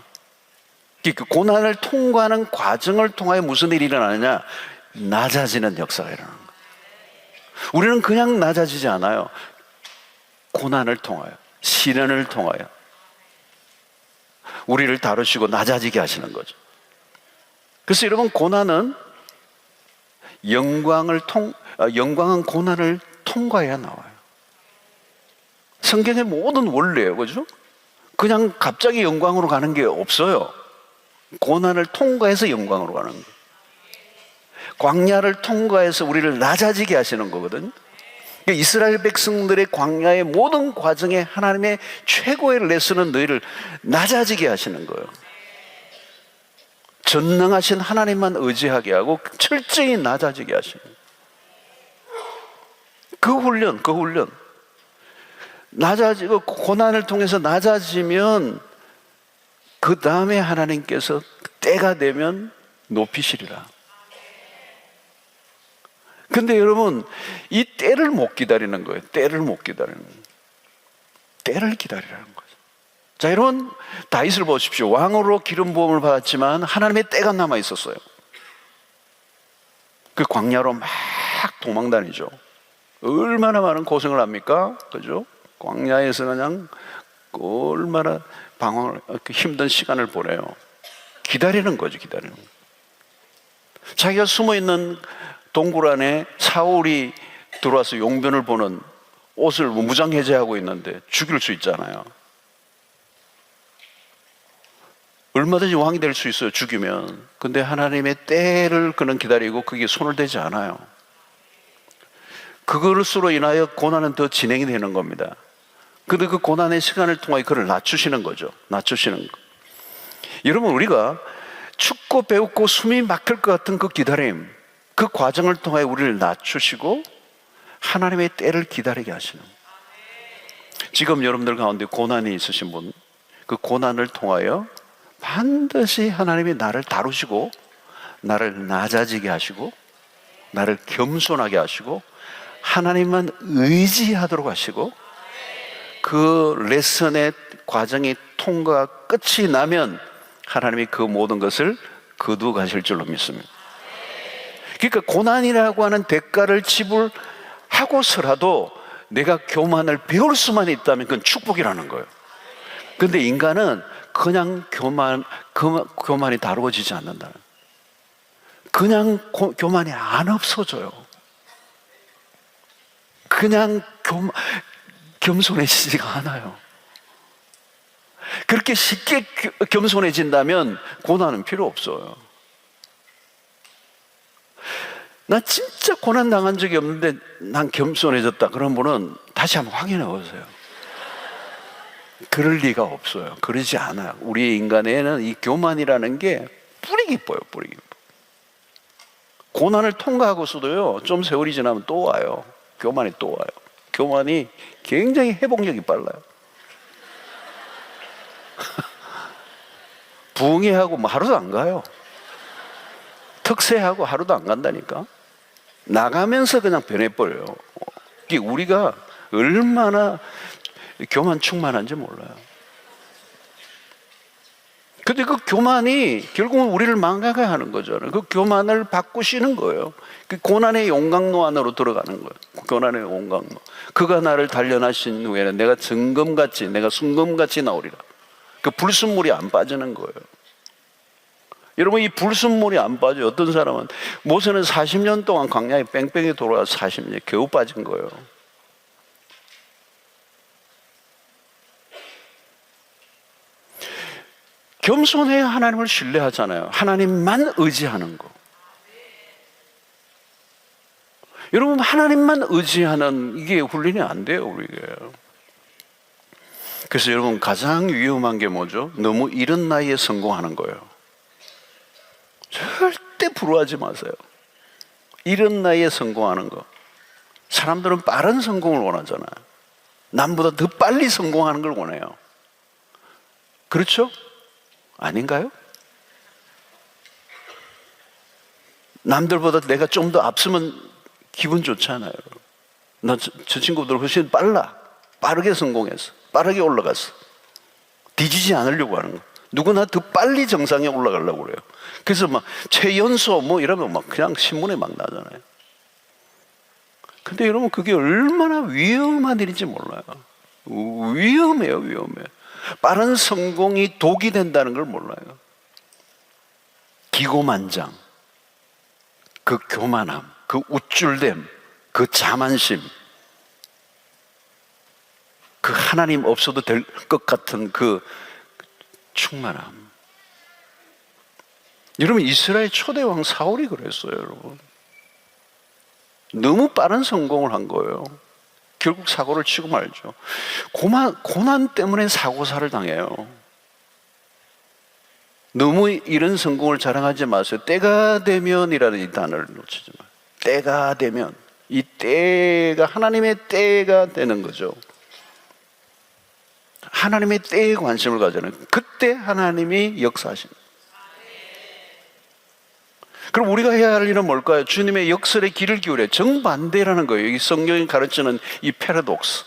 그 고난을 통과하는 과정을 통하여 무슨 일이 일어나느냐? 낮아지는 역사가 일어나는 거예요. 우리는 그냥 낮아지지 않아요. 고난을 통하여, 시련을 통하여 우리를 다루시고 낮아지게 하시는 거죠. 그래서 여러분, 고난은 영광은 고난을 통과해야 나와요. 성경의 모든 원리예요. 그죠? 그냥 갑자기 영광으로 가는 게 없어요. 고난을 통과해서 영광으로 가는 거예요. 광야를 통과해서 우리를 낮아지게 하시는 거거든요. 이스라엘 백성들의 광야의 모든 과정에 하나님의 최고의 레슨은 너희를 낮아지게 하시는 거예요. 전능하신 하나님만 의지하게 하고 철저히 낮아지게 하시는 거예요. 그 훈련 낮아지고 고난을 통해서 낮아지면 그 다음에 하나님께서 때가 되면 높이시리라. 근데 여러분, 이 때를 못 기다리는 거예요. 때를 기다리라는 거죠. 자, 여러분, 다윗을 보십시오. 왕으로 기름 부음을 받았지만 하나님의 때가 남아 있었어요. 그 광야로 막 도망다니죠. 얼마나 많은 고생을 합니까? 그죠? 광야에서 그냥 얼마나 힘든 시간을 보내요. 기다리는 거죠. 자기가 숨어있는 동굴 안에 사울이 들어와서 용변을 보는 옷을 무장해제하고 있는데 죽일 수 있잖아요. 얼마든지 왕이 될 수 있어요, 죽이면. 근데 하나님의 때를 그는 기다리고 그게 손을 대지 않아요. 그것으로 인하여 고난은 더 진행이 되는 겁니다. 근데 그 고난의 시간을 통해 그를 낮추시는 거죠. 여러분, 우리가 춥고 배웁고 숨이 막힐 것 같은 그 기다림, 그 과정을 통해 우리를 낮추시고 하나님의 때를 기다리게 하시는 거예요. 지금 여러분들 가운데 고난이 있으신 분, 그 고난을 통하여 반드시 하나님이 나를 다루시고 나를 낮아지게 하시고 나를 겸손하게 하시고 하나님만 의지하도록 하시고 그 레슨의 과정이 통과 끝이 나면 하나님이 그 모든 것을 거두어 가실 줄로 믿습니다. 그러니까 고난이라고 하는 대가를 지불하고서라도 내가 교만을 배울 수만 있다면 그건 축복이라는 거예요. 근데 인간은 그냥 교만이 다루어지지 않는다. 그냥 교만이 안 없어져요. 그냥 겸손해지지가 않아요. 그렇게 쉽게 겸손해진다면 고난은 필요 없어요. 나 진짜 고난 당한 적이 없는데 난 겸손해졌다. 그런 분은 다시 한번 확인해 보세요. 그럴 리가 없어요. 그러지 않아요. 우리 인간에는 이 교만이라는 게 뿌리 깊어요. 뿌리 깊어. 고난을 통과하고서도요, 좀 세월이 지나면 또 와요. 교만이 또 와요. 교만이 굉장히 회복력이 빨라요. 부흥회하고 뭐 하루도 안 가요. 특세하고 하루도 안 간다니까. 나가면서 그냥 변해버려요. 우리가 얼마나 교만 충만한지 몰라요. 근데 그 교만이 결국은 우리를 망가게 하는 거잖아요. 그 교만을 바꾸시는 거예요. 그 고난의 용광로 안으로 들어가는 거예요. 고난의 용광로. 그가 나를 단련하신 후에는 내가 정금같이, 내가 순금같이 나오리라. 그 불순물이 안 빠지는 거예요. 여러분, 이 불순물이 안 빠져요. 어떤 사람은 모세는 40년 동안 광야에 뺑뺑이 돌아와서 40년 겨우 빠진 거예요. 겸손해야 하나님을 신뢰하잖아요. 하나님만 의지하는 거. 여러분, 하나님만 의지하는 이게 훈련이 안 돼요, 우리가. 그래서 여러분, 가장 위험한 게 뭐죠? 너무 이른 나이에 성공하는 거예요. 절대 부러워하지 마세요. 이른 나이에 성공하는 거. 사람들은 빠른 성공을 원하잖아요. 남보다 더 빨리 성공하는 걸 원해요. 그렇죠? 아닌가요? 남들보다 내가 좀 더 앞서면 기분 좋잖아요. 저 친구들 훨씬 빠르게 성공했어. 빠르게 올라갔어. 뒤지지 않으려고 하는 거. 누구나 더 빨리 정상에 올라가려고 그래요. 그래서 막 최연소 뭐 이러면 막 그냥 신문에 막 나잖아요. 근데 여러분, 그게 얼마나 위험한 일인지 몰라요. 위험해요, 위험해. 빠른 성공이 독이 된다는 걸 몰라요. 기고만장, 그 교만함, 그 우쭐됨, 그 자만심, 그 하나님 없어도 될 것 같은 그 충만함. 여러분, 이스라엘 초대왕 사울이 그랬어요, 여러분. 너무 빠른 성공을 한 거예요. 결국 사고를 치고 말죠. 고난 때문에 사고사를 당해요. 너무 이런 성공을 자랑하지 마세요. 때가 되면이라는 이 단어를 놓치지 마세요. 때가 되면. 이 때가 하나님의 때가 되는 거죠. 하나님의 때에 관심을 가져는, 그때 하나님이 역사하십니다. 그럼 우리가 해야 할 일은 뭘까요? 주님의 역설의 길을 기울여. 정반대라는 거예요. 이 성경이 가르치는 이 패러독스.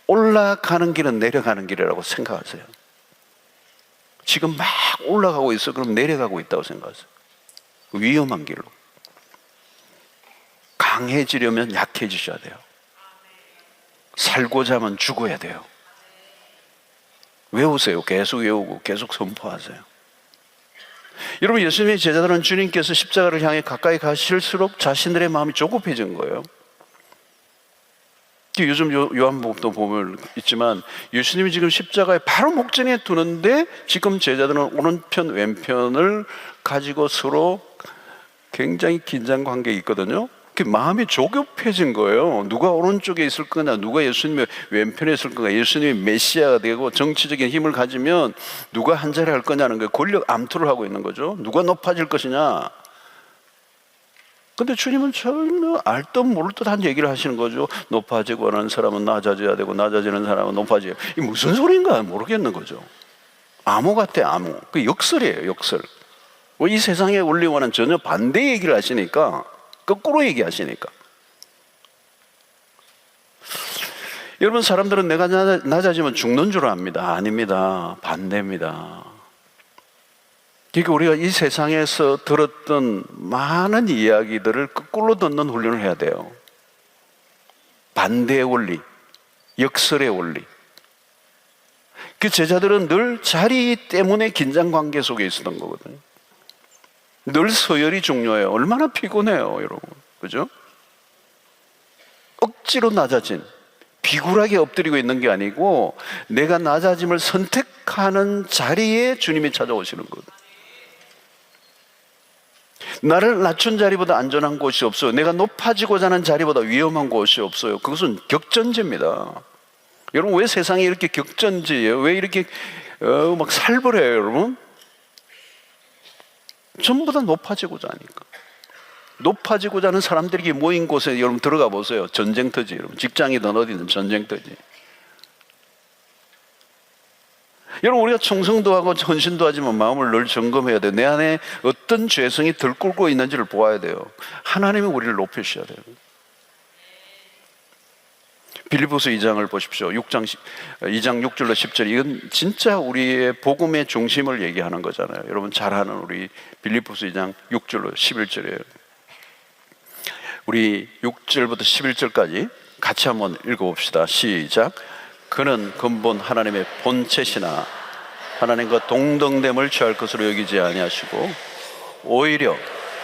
올라가는 길은 내려가는 길이라고 생각하세요. 지금 막 올라가고 있어. 그럼 내려가고 있다고 생각하세요. 위험한 길로. 강해지려면 약해지셔야 돼요. 살고자 하면 죽어야 돼요. 외우세요. 계속 외우고 계속 선포하세요. 여러분, 예수님의 제자들은 주님께서 십자가를 향해 가까이 가실수록 자신들의 마음이 조급해진 거예요. 요즘 요한복음도 보면 있지만 예수님이 지금 십자가에 바로 목전에 두는데 지금 제자들은 오른편 왼편을 가지고 서로 굉장히 긴장 관계가 있거든요. 마음이 조급해진 거예요. 누가 오른쪽에 있을 거냐, 누가 예수님의 왼편에 있을 거냐, 예수님이 메시아가 되고 정치적인 힘을 가지면 누가 한 자리 할 거냐는 거예요. 권력 암투를 하고 있는 거죠. 누가 높아질 것이냐. 근데 주님은 전혀 알 듯 모를 듯한 얘기를 하시는 거죠. 높아지고 하는 사람은 낮아져야 되고 낮아지는 사람은 높아져야 돼요. 이게 무슨 소리인가 모르겠는 거죠. 암호 같아, 암호. 그 역설이에요, 역설. 이 세상의 원리와는 전혀 반대 얘기를 하시니까, 거꾸로 얘기하시니까. 여러분, 사람들은 내가 낮아지면 죽는 줄 압니다. 아닙니다. 반대입니다. 그러니까 우리가 이 세상에서 들었던 많은 이야기들을 거꾸로 듣는 훈련을 해야 돼요. 반대의 원리, 역설의 원리. 그 제자들은 늘 자리 때문에 긴장 관계 속에 있었던 거거든요. 늘 서열이 중요해요. 얼마나 피곤해요, 여러분. 그죠? 억지로 낮아진, 비굴하게 엎드리고 있는 게 아니고 내가 낮아짐을 선택하는 자리에 주님이 찾아오시는 거거든요. 나를 낮춘 자리보다 안전한 곳이 없어요. 내가 높아지고자 하는 자리보다 위험한 곳이 없어요. 그것은 격전지입니다. 여러분, 왜 세상이 이렇게 격전지예요? 왜 이렇게 막 살벌해요, 여러분? 전부 다 높아지고자 하니까. 높아지고자 하는 사람들이 모인 곳에 여러분 들어가 보세요. 전쟁터지, 여러분. 직장이든 어디든 전쟁터지. 여러분, 우리가 충성도 하고 헌신도 하지만 마음을 늘 점검해야 돼요. 내 안에 어떤 죄성이 들끓고 있는지를 보아야 돼요. 하나님이 우리를 높이셔야 돼요. 빌립보서 2장을 보십시오. 2장 6절로 10절. 이건 진짜 우리의 복음의 중심을 얘기하는 거잖아요. 여러분 잘 아는 우리 빌립보서 2장 6절로 11절이에요. 우리 6절부터 11절까지 같이 한번 읽어봅시다. 시작. 그는 근본 하나님의 본체시나 하나님과 동등됨을 취할 것으로 여기지 아니하시고 오히려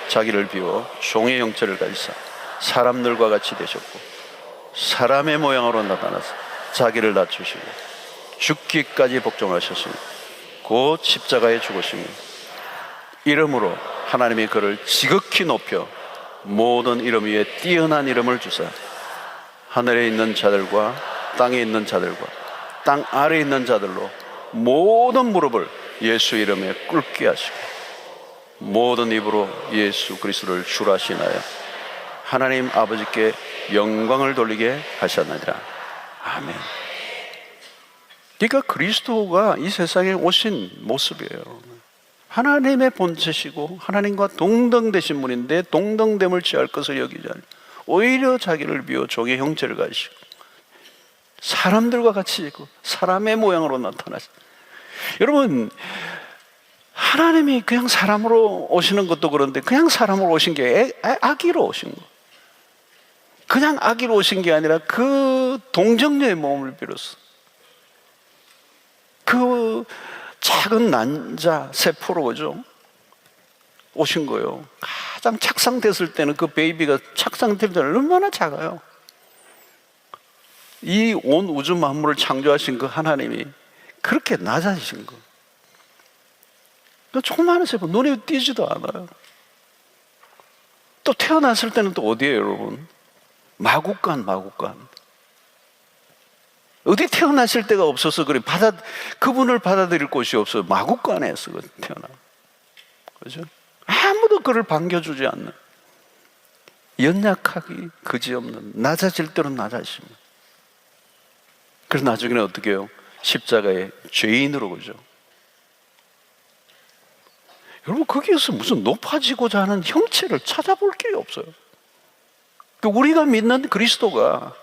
자기를 비워 종의 형체를 가지사 사람들과 같이 되셨고 사람의 모양으로 나타나서 자기를 낮추시고 죽기까지 복종하셨으니 곧 십자가에 죽으시니 이름으로 하나님이 그를 지극히 높여 모든 이름 위에 뛰어난 이름을 주사 하늘에 있는 자들과 땅에 있는 자들과 땅 아래에 있는 자들로 모든 무릎을 예수 이름에 꿇게 하시고 모든 입으로 예수 그리스도를 주라 하시나요 하나님 아버지께 영광을 돌리게 하셨느니라. 아멘. 그러니까 그리스도가 이 세상에 오신 모습이에요. 하나님의 본체시고 하나님과 동등되신 분인데 동등됨을 취할 것을 여기지 않아요. 오히려 자기를 비워 종의 형체를 가지시고 사람들과 같이 있고 사람의 모양으로 나타나시고. 여러분, 하나님이 그냥 사람으로 오시는 것도 그런데 그냥 사람으로 오신 게 아기로 오신 거. 그냥 아기로 오신 게 아니라 그 동정녀의 몸을 빌어서 그 작은 난자 세포로 오죠. 오신 거예요. 가장 착상됐을 때는 그 베이비가 착상될 때는 얼마나 작아요. 이 온 우주 만물을 창조하신 그 하나님이 그렇게 낮아지신 거. 조그마한 세포 눈에 띄지도 않아요. 또 태어났을 때는 또 어디에요, 여러분? 마구간. 어디 태어나실 데가 없어서 그래. 그분을 받아들일 곳이 없어요. 마구간에서 태어나. 그죠? 아무도 그를 반겨주지 않는 연약하기 그지없는 낮아질 대로 낮아집니다. 그래서 나중에는 어떻게 해요? 십자가의 죄인으로 그죠? 여러분, 거기에서 무슨 높아지고자 하는 형체를 찾아볼 길이 없어요. 우리가 믿는 그리스도가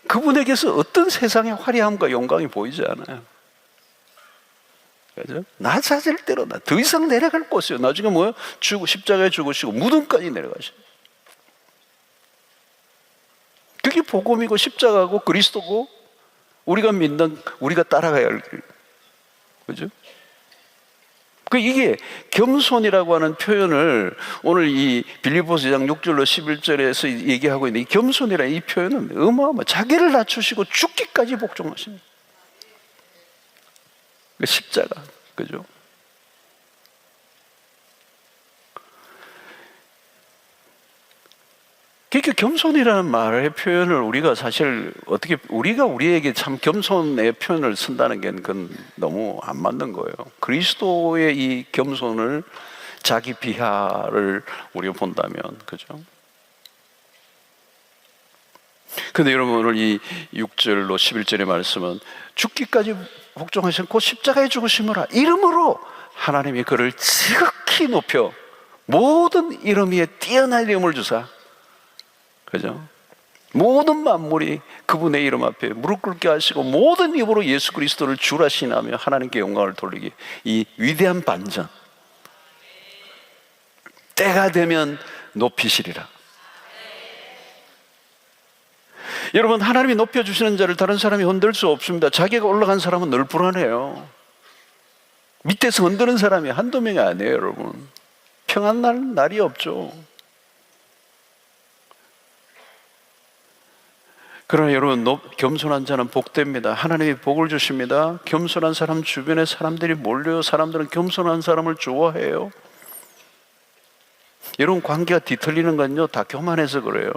그분에게서 어떤 세상의 화려함과 영광이 보이지 않아요. 그죠? 낮아질 대로 더 이상 내려갈 곳이요. 나중에 뭐요? 십자가에 죽으시고 무덤까지 내려가시죠. 그게 복음이고 십자가고 그리스도고 우리가 믿는, 우리가 따라가야 할 길. 그죠? 이게 겸손이라고 하는 표현을 오늘 이 빌립보서 2장 6절로 11절에서 얘기하고 있는 이 겸손이라는 이 표현은 어마어마. 자기를 낮추시고 죽기까지 복종하시는 십자가. 그죠? 그러니까 겸손이라는 말의 표현을 우리가 사실 어떻게 우리가 우리에게 참 겸손의 표현을 쓴다는 게 그건 너무 안 맞는 거예요. 그리스도의 이 겸손을 자기 비하를 우리가 본다면 그죠? 근데 여러분 오늘 이 6절로 11절의 말씀은 죽기까지 복종하셨고 십자가에 죽으심으로 이름으로 하나님이 그를 지극히 높여 모든 이름 위에 뛰어난 이름을 주사 그죠? 모든 만물이 그분의 이름 앞에 무릎 꿇게 하시고 모든 입으로 예수 그리스도를 주라 신하며 하나님께 영광을 돌리기, 이 위대한 반전, 때가 되면 높이시리라. 여러분, 하나님이 높여주시는 자를 다른 사람이 흔들 수 없습니다. 자기가 올라간 사람은 늘 불안해요. 밑에서 흔드는 사람이 한두 명이 아니에요. 여러분, 평안 날이 없죠. 그러나 여러분, 겸손한 자는 복됩니다. 하나님이 복을 주십니다. 겸손한 사람 주변에 사람들이 몰려요. 사람들은 겸손한 사람을 좋아해요. 여러분, 관계가 뒤틀리는 건요, 다 교만해서 그래요.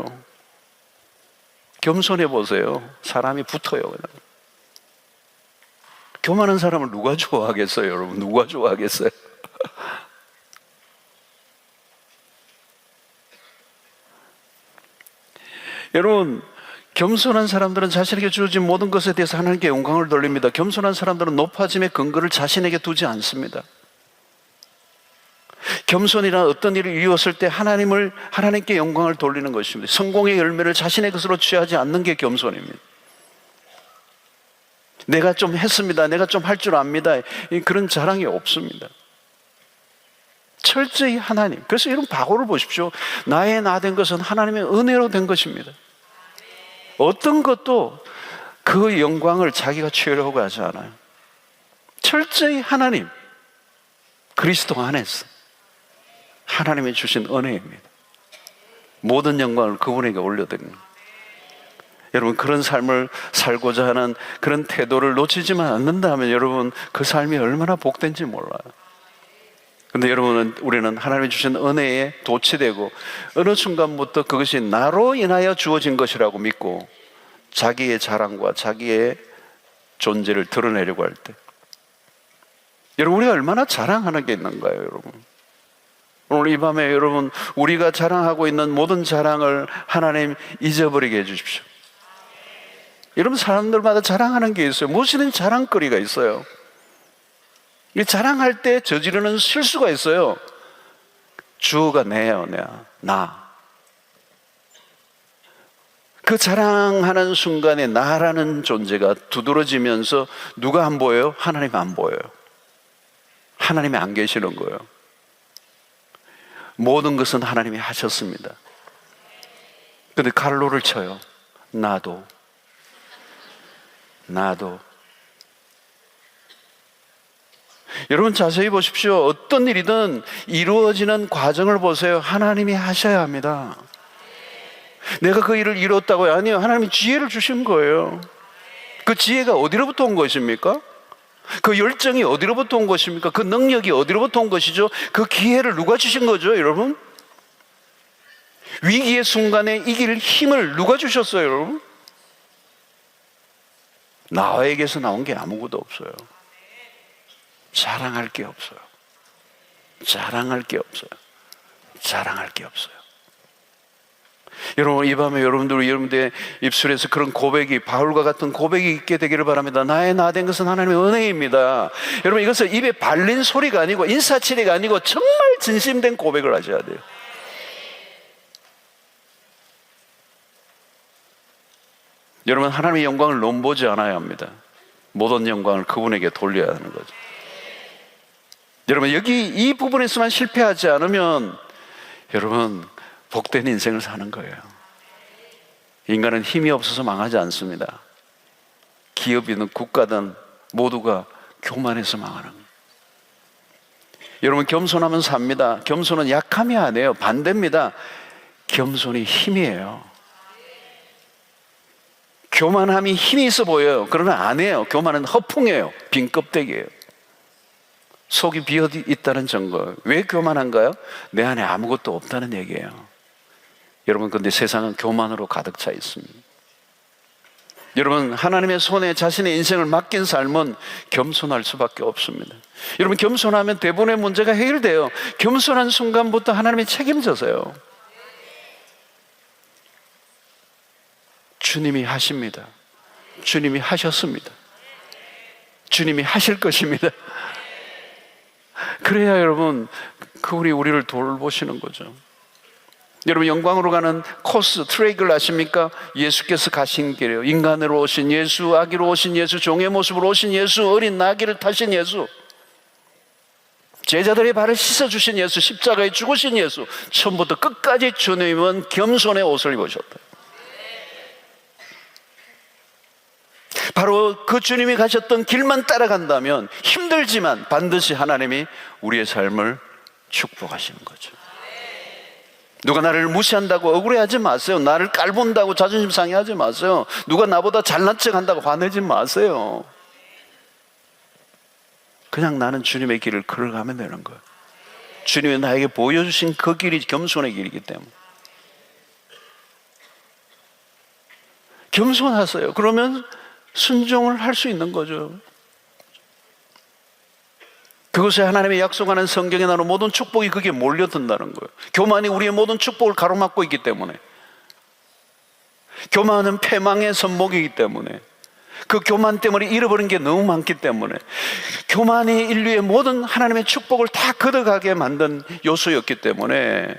겸손해 보세요. 사람이 붙어요. 그냥. 교만한 사람을 누가 좋아하겠어요, 여러분? 누가 좋아하겠어요? 여러분, 겸손한 사람들은 자신에게 주어진 모든 것에 대해서 하나님께 영광을 돌립니다. 겸손한 사람들은 높아짐의 근거를 자신에게 두지 않습니다. 겸손이란 어떤 일을 이루었을 때 하나님께 영광을 돌리는 것입니다. 성공의 열매를 자신의 것으로 취하지 않는 게 겸손입니다. 내가 좀 했습니다. 내가 좀 할 줄 압니다. 그런 자랑이 없습니다. 철저히 하나님. 그래서 이런 바고를 보십시오. 나의 나 된 것은 하나님의 은혜로 된 것입니다. 어떤 것도 그 영광을 자기가 취하려고 하지 않아요. 철저히 하나님, 그리스도 안에서 하나님이 주신 은혜입니다. 모든 영광을 그분에게 올려드립니다. 여러분, 그런 삶을 살고자 하는 그런 태도를 놓치지만 않는다면 여러분, 그 삶이 얼마나 복된지 몰라요. 근데 여러분은, 우리는 하나님이 주신 은혜에 도취되고 어느 순간부터 그것이 나로 인하여 주어진 것이라고 믿고 자기의 자랑과 자기의 존재를 드러내려고 할 때, 여러분, 우리가 얼마나 자랑하는 게 있는가요, 여러분? 오늘 이 밤에 여러분, 우리가 자랑하고 있는 모든 자랑을 하나님 잊어버리게 해주십시오. 여러분, 사람들마다 자랑하는 게 있어요. 무엇이든 자랑거리가 있어요. 이 자랑할 때 저지르는 실수가 있어요. 주어가 내요, 나. 그 자랑하는 순간에 나라는 존재가 두드러지면서 누가 안 보여요? 하나님 안 보여요. 하나님이 안 계시는 거예요. 모든 것은 하나님이 하셨습니다. 근데 갈로를 쳐요. 나도. 여러분, 자세히 보십시오. 어떤 일이든 이루어지는 과정을 보세요. 하나님이 하셔야 합니다. 내가 그 일을 이뤘다고요? 아니요. 하나님이 지혜를 주신 거예요. 그 지혜가 어디로부터 온 것입니까? 그 열정이 어디로부터 온 것입니까? 그 능력이 어디로부터 온 것이죠? 그 기회를 누가 주신 거죠, 여러분? 위기의 순간에 이길 힘을 누가 주셨어요, 여러분? 나에게서 나온 게 아무것도 없어요. 자랑할 게 없어요. 여러분, 이 밤에 여러분들의 입술에서 그런 고백이, 바울과 같은 고백이 있게 되기를 바랍니다. 나의 나 된 것은 하나님의 은혜입니다. 여러분, 이것은 입에 발린 소리가 아니고 인사치레가 아니고 정말 진심된 고백을 하셔야 돼요. 여러분, 하나님의 영광을 넘보지 않아야 합니다. 모든 영광을 그분에게 돌려야 하는 거죠. 여러분, 여기 이 부분에서만 실패하지 않으면 여러분, 복된 인생을 사는 거예요. 인간은 힘이 없어서 망하지 않습니다. 기업이든 국가든 모두가 교만해서 망하는 거예요. 여러분, 겸손하면 삽니다. 겸손은 약함이 아니에요. 반대입니다. 겸손이 힘이에요. 교만함이 힘이 있어 보여요. 그러나 아니에요. 교만은 허풍이에요. 빈 껍데기예요. 속이 비어 있다는 증거. 왜 교만한가요? 내 안에 아무것도 없다는 얘기예요. 여러분, 근데 세상은 교만으로 가득 차 있습니다. 여러분, 하나님의 손에 자신의 인생을 맡긴 삶은 겸손할 수밖에 없습니다. 여러분, 겸손하면 대부분의 문제가 해결돼요. 겸손한 순간부터 하나님이 책임져서요. 주님이 하십니다. 주님이 하셨습니다. 주님이 하실 것입니다. 그래야 여러분, 그분이 우리를 돌보시는 거죠. 여러분, 영광으로 가는 코스, 트랙을 아십니까? 예수께서 가신 길이에요. 인간으로 오신 예수, 아기로 오신 예수, 종의 모습으로 오신 예수, 어린 나귀를 타신 예수, 제자들의 발을 씻어주신 예수, 십자가에 죽으신 예수, 처음부터 끝까지 주님은 겸손의 옷을 입으셨다. 바로 그 주님이 가셨던 길만 따라간다면 힘들지만 반드시 하나님이 우리의 삶을 축복하시는 거죠. 누가 나를 무시한다고 억울해하지 마세요. 나를 깔본다고 자존심 상해하지 마세요. 누가 나보다 잘난 척한다고 화내지 마세요. 그냥 나는 주님의 길을 걸어가면 되는 거예요. 주님이 나에게 보여주신 그 길이 겸손의 길이기 때문에. 겸손하세요. 그러면 순종을 할 수 있는 거죠. 그것에 하나님의 약속하는 성경에 나오는 모든 축복이 거기에 몰려든다는 거예요. 교만이 우리의 모든 축복을 가로막고 있기 때문에, 교만은 패망의 선목이기 때문에, 그 교만 때문에 잃어버린 게 너무 많기 때문에, 교만이 인류의 모든 하나님의 축복을 다 걷어가게 만든 요소였기 때문에,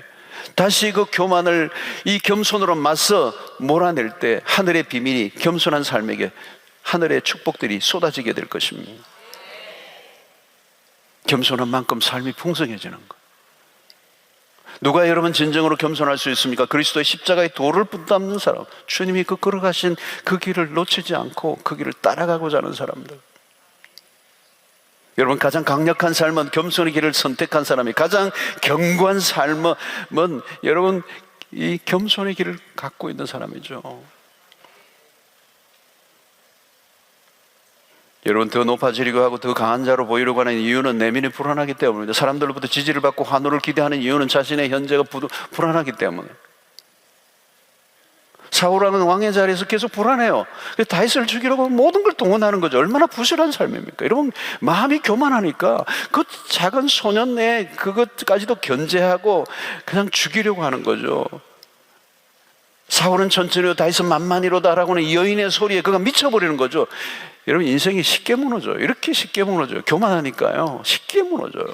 다시 그 교만을 이 겸손으로 맞서 몰아낼 때 하늘의 비밀이 겸손한 삶에게 하늘의 축복들이 쏟아지게 될 것입니다. 겸손한 만큼 삶이 풍성해지는 것. 누가 여러분 진정으로 겸손할 수 있습니까? 그리스도의 십자가의 도를 붙잡는 사람, 주님이 그 걸어가신 그 길을 놓치지 않고 그 길을 따라가고자 하는 사람들. 여러분, 가장 강력한 삶은 겸손의 길을 선택한 사람이, 가장 견고한 삶은 여러분 이 겸손의 길을 갖고 있는 사람이죠. 여러분, 더 높아지려고 하고 더 강한 자로 보이려고 하는 이유는 내면이 불안하기 때문입니다. 사람들로부터 지지를 받고 환호를 기대하는 이유는 자신의 현재가 불안하기 때문에. 사울왕은 왕의 자리에서 계속 불안해요. 그래서 다윗을 죽이려고 모든 걸 동원하는 거죠. 얼마나 부실한 삶입니까? 여러분, 마음이 교만하니까 그 작은 소년 내 그것까지도 견제하고 그냥 죽이려고 하는 거죠. 사울은 천천히로, 다윗은 만만히로다라고 하는 여인의 소리에 그가 미쳐버리는 거죠. 여러분, 인생이 쉽게 무너져요. 이렇게 쉽게 무너져요. 교만하니까요, 쉽게 무너져요.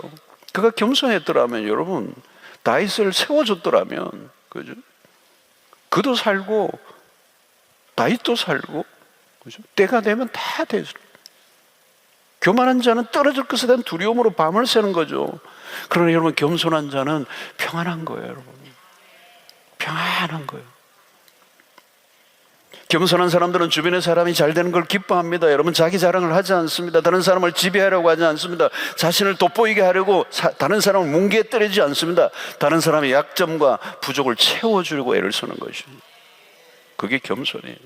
그가 겸손했더라면, 여러분, 다윗을 세워줬더라면, 그죠? 그도 살고 다윗도 살고, 그죠? 때가 되면 다 되죠. 교만한 자는 떨어질 것에 대한 두려움으로 밤을 새는 거죠. 그러나 여러분, 겸손한 자는 평안한 거예요. 여러분, 평안한 거예요. 겸손한 사람들은 주변의 사람이 잘 되는 걸 기뻐합니다. 여러분, 자기 자랑을 하지 않습니다. 다른 사람을 지배하려고 하지 않습니다. 자신을 돋보이게 하려고 다른 사람을 뭉개뜨리지 않습니다. 다른 사람의 약점과 부족을 채워주려고 애를 쓰는 것입니다. 그게 겸손이에요.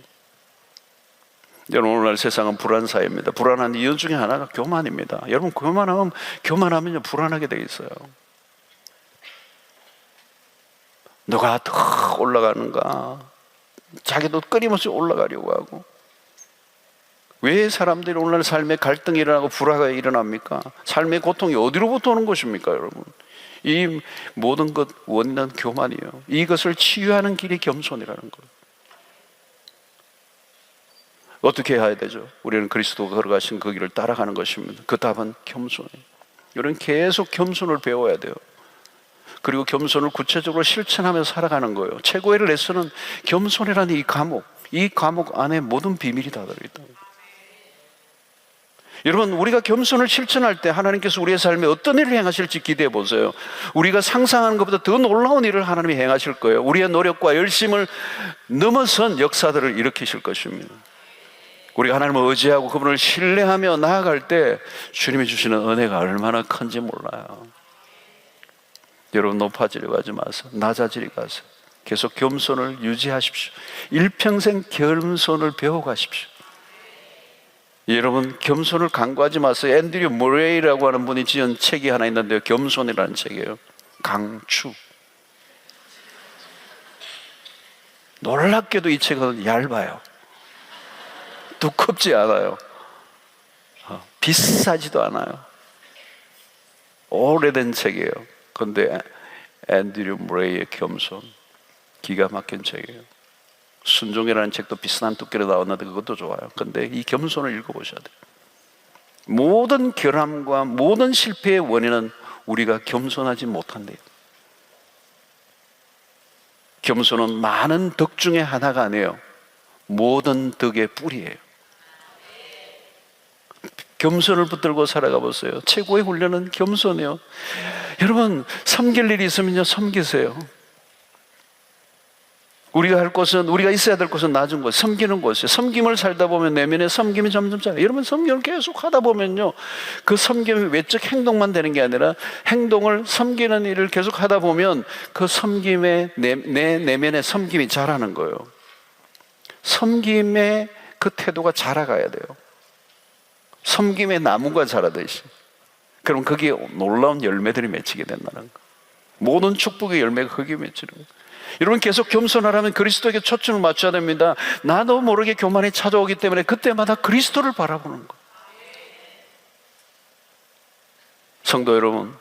여러분, 오늘날 세상은 불안 사회입니다. 불안한 이유 중에 하나가 교만입니다. 여러분, 교만하면 불안하게 돼 있어요. 누가 더 올라가는가, 자기도 끊임없이 올라가려고 하고. 왜 사람들이 오늘날 삶의 갈등이 일어나고 불화가 일어납니까? 삶의 고통이 어디로부터 오는 것입니까, 여러분? 이 모든 것 원인은 교만이에요. 이것을 치유하는 길이 겸손이라는 거예요. 어떻게 해야 되죠? 우리는 그리스도가 걸어가신 그 길을 따라가는 것입니다. 그 답은 겸손이에요. 우리는 계속 겸손을 배워야 돼요. 그리고 겸손을 구체적으로 실천하면서 살아가는 거예요. 최고의 레슨은 겸손이라는 이 과목 안에 모든 비밀이 다 들어있다. 여러분, 우리가 겸손을 실천할 때 하나님께서 우리의 삶에 어떤 일을 행하실지 기대해 보세요. 우리가 상상하는 것보다 더 놀라운 일을 하나님이 행하실 거예요. 우리의 노력과 열심을 넘어선 역사들을 일으키실 것입니다. 우리가 하나님을 의지하고 그분을 신뢰하며 나아갈 때 주님이 주시는 은혜가 얼마나 큰지 몰라요. 여러분, 높아지려고 하지 마세요. 낮아지려고 하세요. 계속 겸손을 유지하십시오. 일평생 겸손을 배워가십시오. 여러분, 겸손을 강구하지 마세요. 앤드류 모레이라고 하는 분이 지은 책이 하나 있는데요, 겸손이라는 책이에요. 강추. 놀랍게도 이 책은 얇아요. 두껍지 않아요. 비싸지도 않아요. 오래된 책이에요. 그런데 앤드류 모레이의 겸손, 기가 막힌 책이에요. 순종이라는 책도 비슷한 두께로 나왔는데 그것도 좋아요. 그런데 이 겸손을 읽어보셔야 돼요. 모든 결함과 모든 실패의 원인은 우리가 겸손하지 못한대요. 겸손은 많은 덕 중에 하나가 아니에요. 모든 덕의 뿌리예요. 겸손을 붙들고 살아가 보세요. 최고의 훈련은 겸손이에요. 여러분, 섬길 일이 있으면요, 섬기세요. 우리가 할 곳은, 우리가 있어야 될 곳은 낮은 곳, 섬기는 곳이에요. 섬김을 살다 보면 내면에 섬김이 점점 자라요. 여러분, 섬김을 계속 하다 보면요, 그 섬김이 외적 행동만 되는 게 아니라 행동을, 섬기는 일을 계속 하다 보면 그 섬김의 내 내면의 섬김이 자라는 거예요. 섬김의 그 태도가 자라가야 돼요. 섬김의 나무가 자라듯이. 그럼 거기에 놀라운 열매들이 맺히게 된다는 거. 모든 축복의 열매가 거기에 맺히는 거예요. 여러분, 계속 겸손하라면 그리스도에게 초점을 맞춰야 됩니다. 나도 모르게 교만이 찾아오기 때문에 그때마다 그리스도를 바라보는 거예요. 성도 여러분,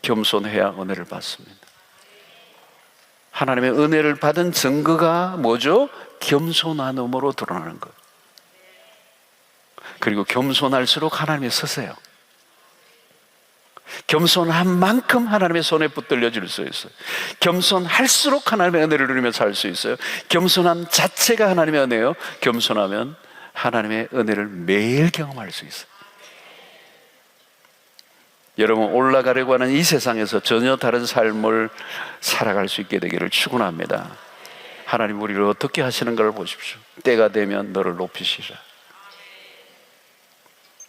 겸손해야 은혜를 받습니다. 하나님의 은혜를 받은 증거가 뭐죠? 겸손함으로 드러나는 거예요. 그리고 겸손할수록 하나님이 서세요. 겸손한 만큼 하나님의 손에 붙들려질 수 있어요. 겸손할수록 하나님의 은혜를 누리며 살 수 있어요. 겸손함 자체가 하나님의 은혜예요. 겸손하면 하나님의 은혜를 매일 경험할 수 있어요. 여러분, 올라가려고 하는 이 세상에서 전혀 다른 삶을 살아갈 수 있게 되기를 축원합니다. 하나님 우리를 어떻게 하시는 걸 보십시오. 때가 되면 너를 높이시라.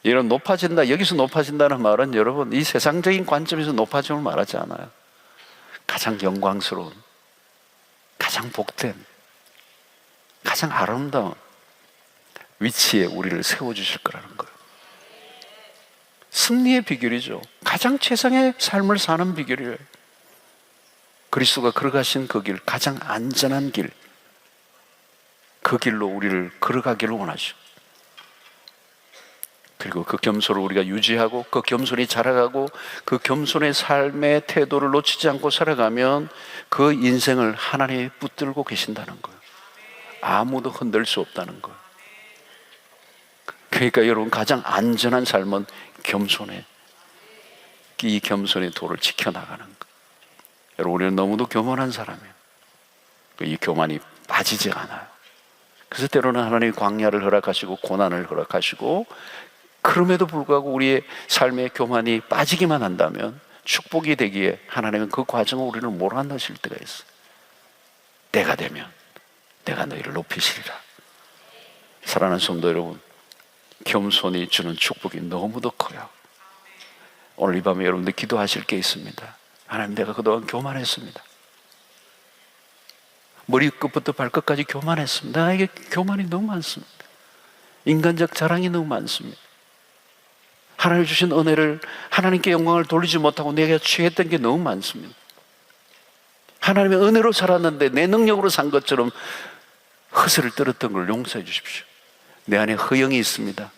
이런 높아진다, 여기서 높아진다는 말은 여러분, 이 세상적인 관점에서 높아짐을 말하지 않아요. 가장 영광스러운, 가장 복된, 가장 아름다운 위치에 우리를 세워주실 거라는 거예요. 승리의 비결이죠. 가장 최상의 삶을 사는 비결이에요. 그리스도가 걸어가신 그 길, 가장 안전한 길, 그 길로 우리를 걸어가기를 원하시고, 그리고 그 겸손을 우리가 유지하고 그 겸손이 자라가고 그 겸손의 삶의 태도를 놓치지 않고 살아가면 그 인생을 하나님이 붙들고 계신다는 거예요. 아무도 흔들 수 없다는 거예요. 그러니까 여러분, 가장 안전한 삶은 겸손해. 이 겸손의 도를 지켜나가는 거예요. 여러분, 우리는 너무도 교만한 사람이에요. 이 교만이 빠지지 않아요. 그래서 때로는 하나님이 광야를 허락하시고 고난을 허락하시고, 그럼에도 불구하고 우리의 삶의 교만이 빠지기만 한다면 축복이 되기에 하나님은 그 과정을 우리를 몰아넣으실 때가 있어요. 때가 되면 내가 너희를 높이시리라. 사랑하는 성도 여러분, 겸손이 주는 축복이 너무도 커요. 오늘 이 밤에 여러분들 기도하실 게 있습니다. 하나님, 내가 그동안 교만했습니다. 머리끝부터 발끝까지 교만했습니다. 나에게 교만이 너무 많습니다. 인간적 자랑이 너무 많습니다. 하나님 주신 은혜를, 하나님께 영광을 돌리지 못하고 내가 취했던 게 너무 많습니다. 하나님의 은혜로 살았는데 내 능력으로 산 것처럼 허세를 떨었던 걸 용서해 주십시오. 내 안에 허영이 있습니다.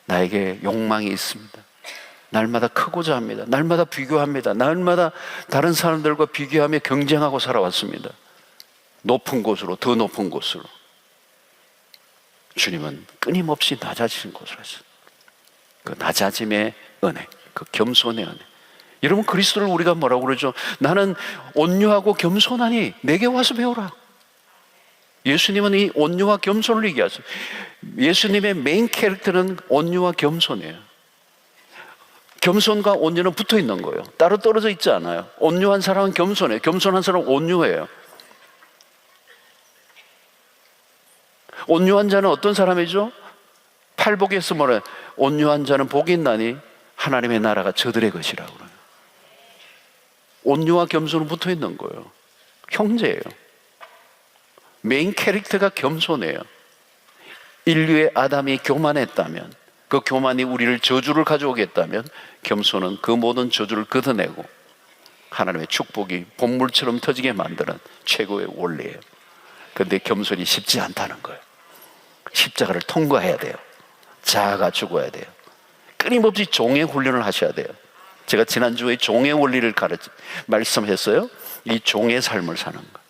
나에게 욕망이 있습니다. 날마다 크고자 합니다. 날마다 비교합니다. 날마다 다른 사람들과 비교하며 경쟁하고 살아왔습니다. 높은 곳으로, 더 높은 곳으로. 주님은 끊임없이 낮아지신 곳으로 하셨습니다. 그 낮아짐의 은혜, 그 겸손의 은혜. 여러분, 그리스도를 우리가 뭐라고 그러죠? 나는 온유하고 겸손하니 내게 와서 배우라. 예수님은 이 온유와 겸손을 얘기하세요. 예수님의 메인 캐릭터는 온유와 겸손이에요. 겸손과 온유는 붙어 있는 거예요. 따로 떨어져 있지 않아요. 온유한 사람은 겸손해요. 겸손한 사람은 온유해요. 온유한 자는 어떤 사람이죠? 팔복에서 뭐래? 온유한 자는 복이 있나니 하나님의 나라가 저들의 것이라고 그래요. 온유와 겸손은 붙어 있는 거예요. 형제예요. 메인 캐릭터가 겸손해요. 인류의 아담이 교만했다면, 그 교만이 우리를 저주를 가져오겠다면 겸손은 그 모든 저주를 걷어내고 하나님의 축복이 본물처럼 터지게 만드는 최고의 원리예요. 그런데 겸손이 쉽지 않다는 거예요. 십자가를 통과해야 돼요. 자아가 죽어야 돼요. 끊임없이 종의 훈련을 하셔야 돼요. 제가 지난주에 종의 원리를 말씀했어요. 이 종의 삶을 사는 거.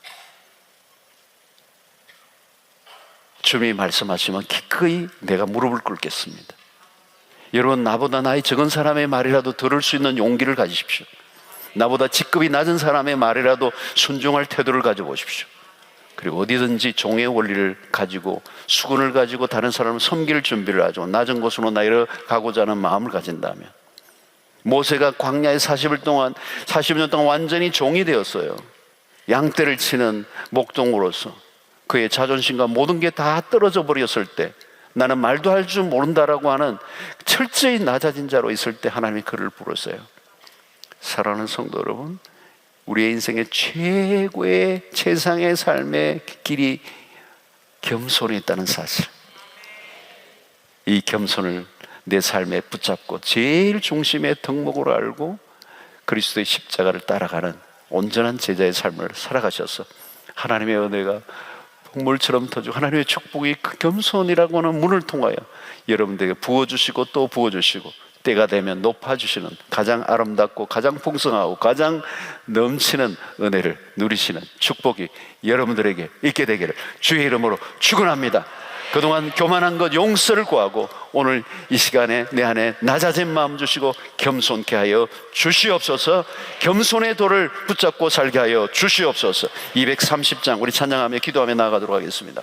주님이 말씀하시면 기꺼이 내가 무릎을 꿇겠습니다. 여러분, 나보다 나이 적은 사람의 말이라도 들을 수 있는 용기를 가지십시오. 나보다 직급이 낮은 사람의 말이라도 순종할 태도를 가져보십시오. 그리고 어디든지 종의 원리를 가지고 수군을 가지고 다른 사람을 섬길 준비를 하죠. 낮은 곳으로 내려가고자 하는 마음을 가진다면. 모세가 광야에 40년 동안 완전히 종이 되었어요. 양떼를 치는 목동으로서 그의 자존심과 모든 게 다 떨어져 버렸을 때, 나는 말도 할 줄 모른다라고 하는 철저히 낮아진 자로 있을 때 하나님이 그를 부르세요. 사랑하는 성도 여러분, 우리의 인생의 최고의 최상의 삶의 길이 겸손에 있다는 사실, 이 겸손을 내 삶에 붙잡고 제일 중심의 덕목으로 알고 그리스도의 십자가를 따라가는 온전한 제자의 삶을 살아가셔서 하나님의 은혜가 폭물처럼 터지고 하나님의 축복이 그 겸손이라고 하는 문을 통하여 여러분들에게 부어주시고 또 부어주시고 때가 되면 높아주시는 가장 아름답고 가장 풍성하고 가장 넘치는 은혜를 누리시는 축복이 여러분들에게 있게 되기를 주의 이름으로 축원합니다. 그동안 교만한 것 용서를 구하고 오늘 이 시간에 내 안에 낮아진 마음 주시고 겸손케 하여 주시옵소서. 겸손의 도를 붙잡고 살게 하여 주시옵소서. 230장 우리 찬양하며 기도하며 나아가도록 하겠습니다.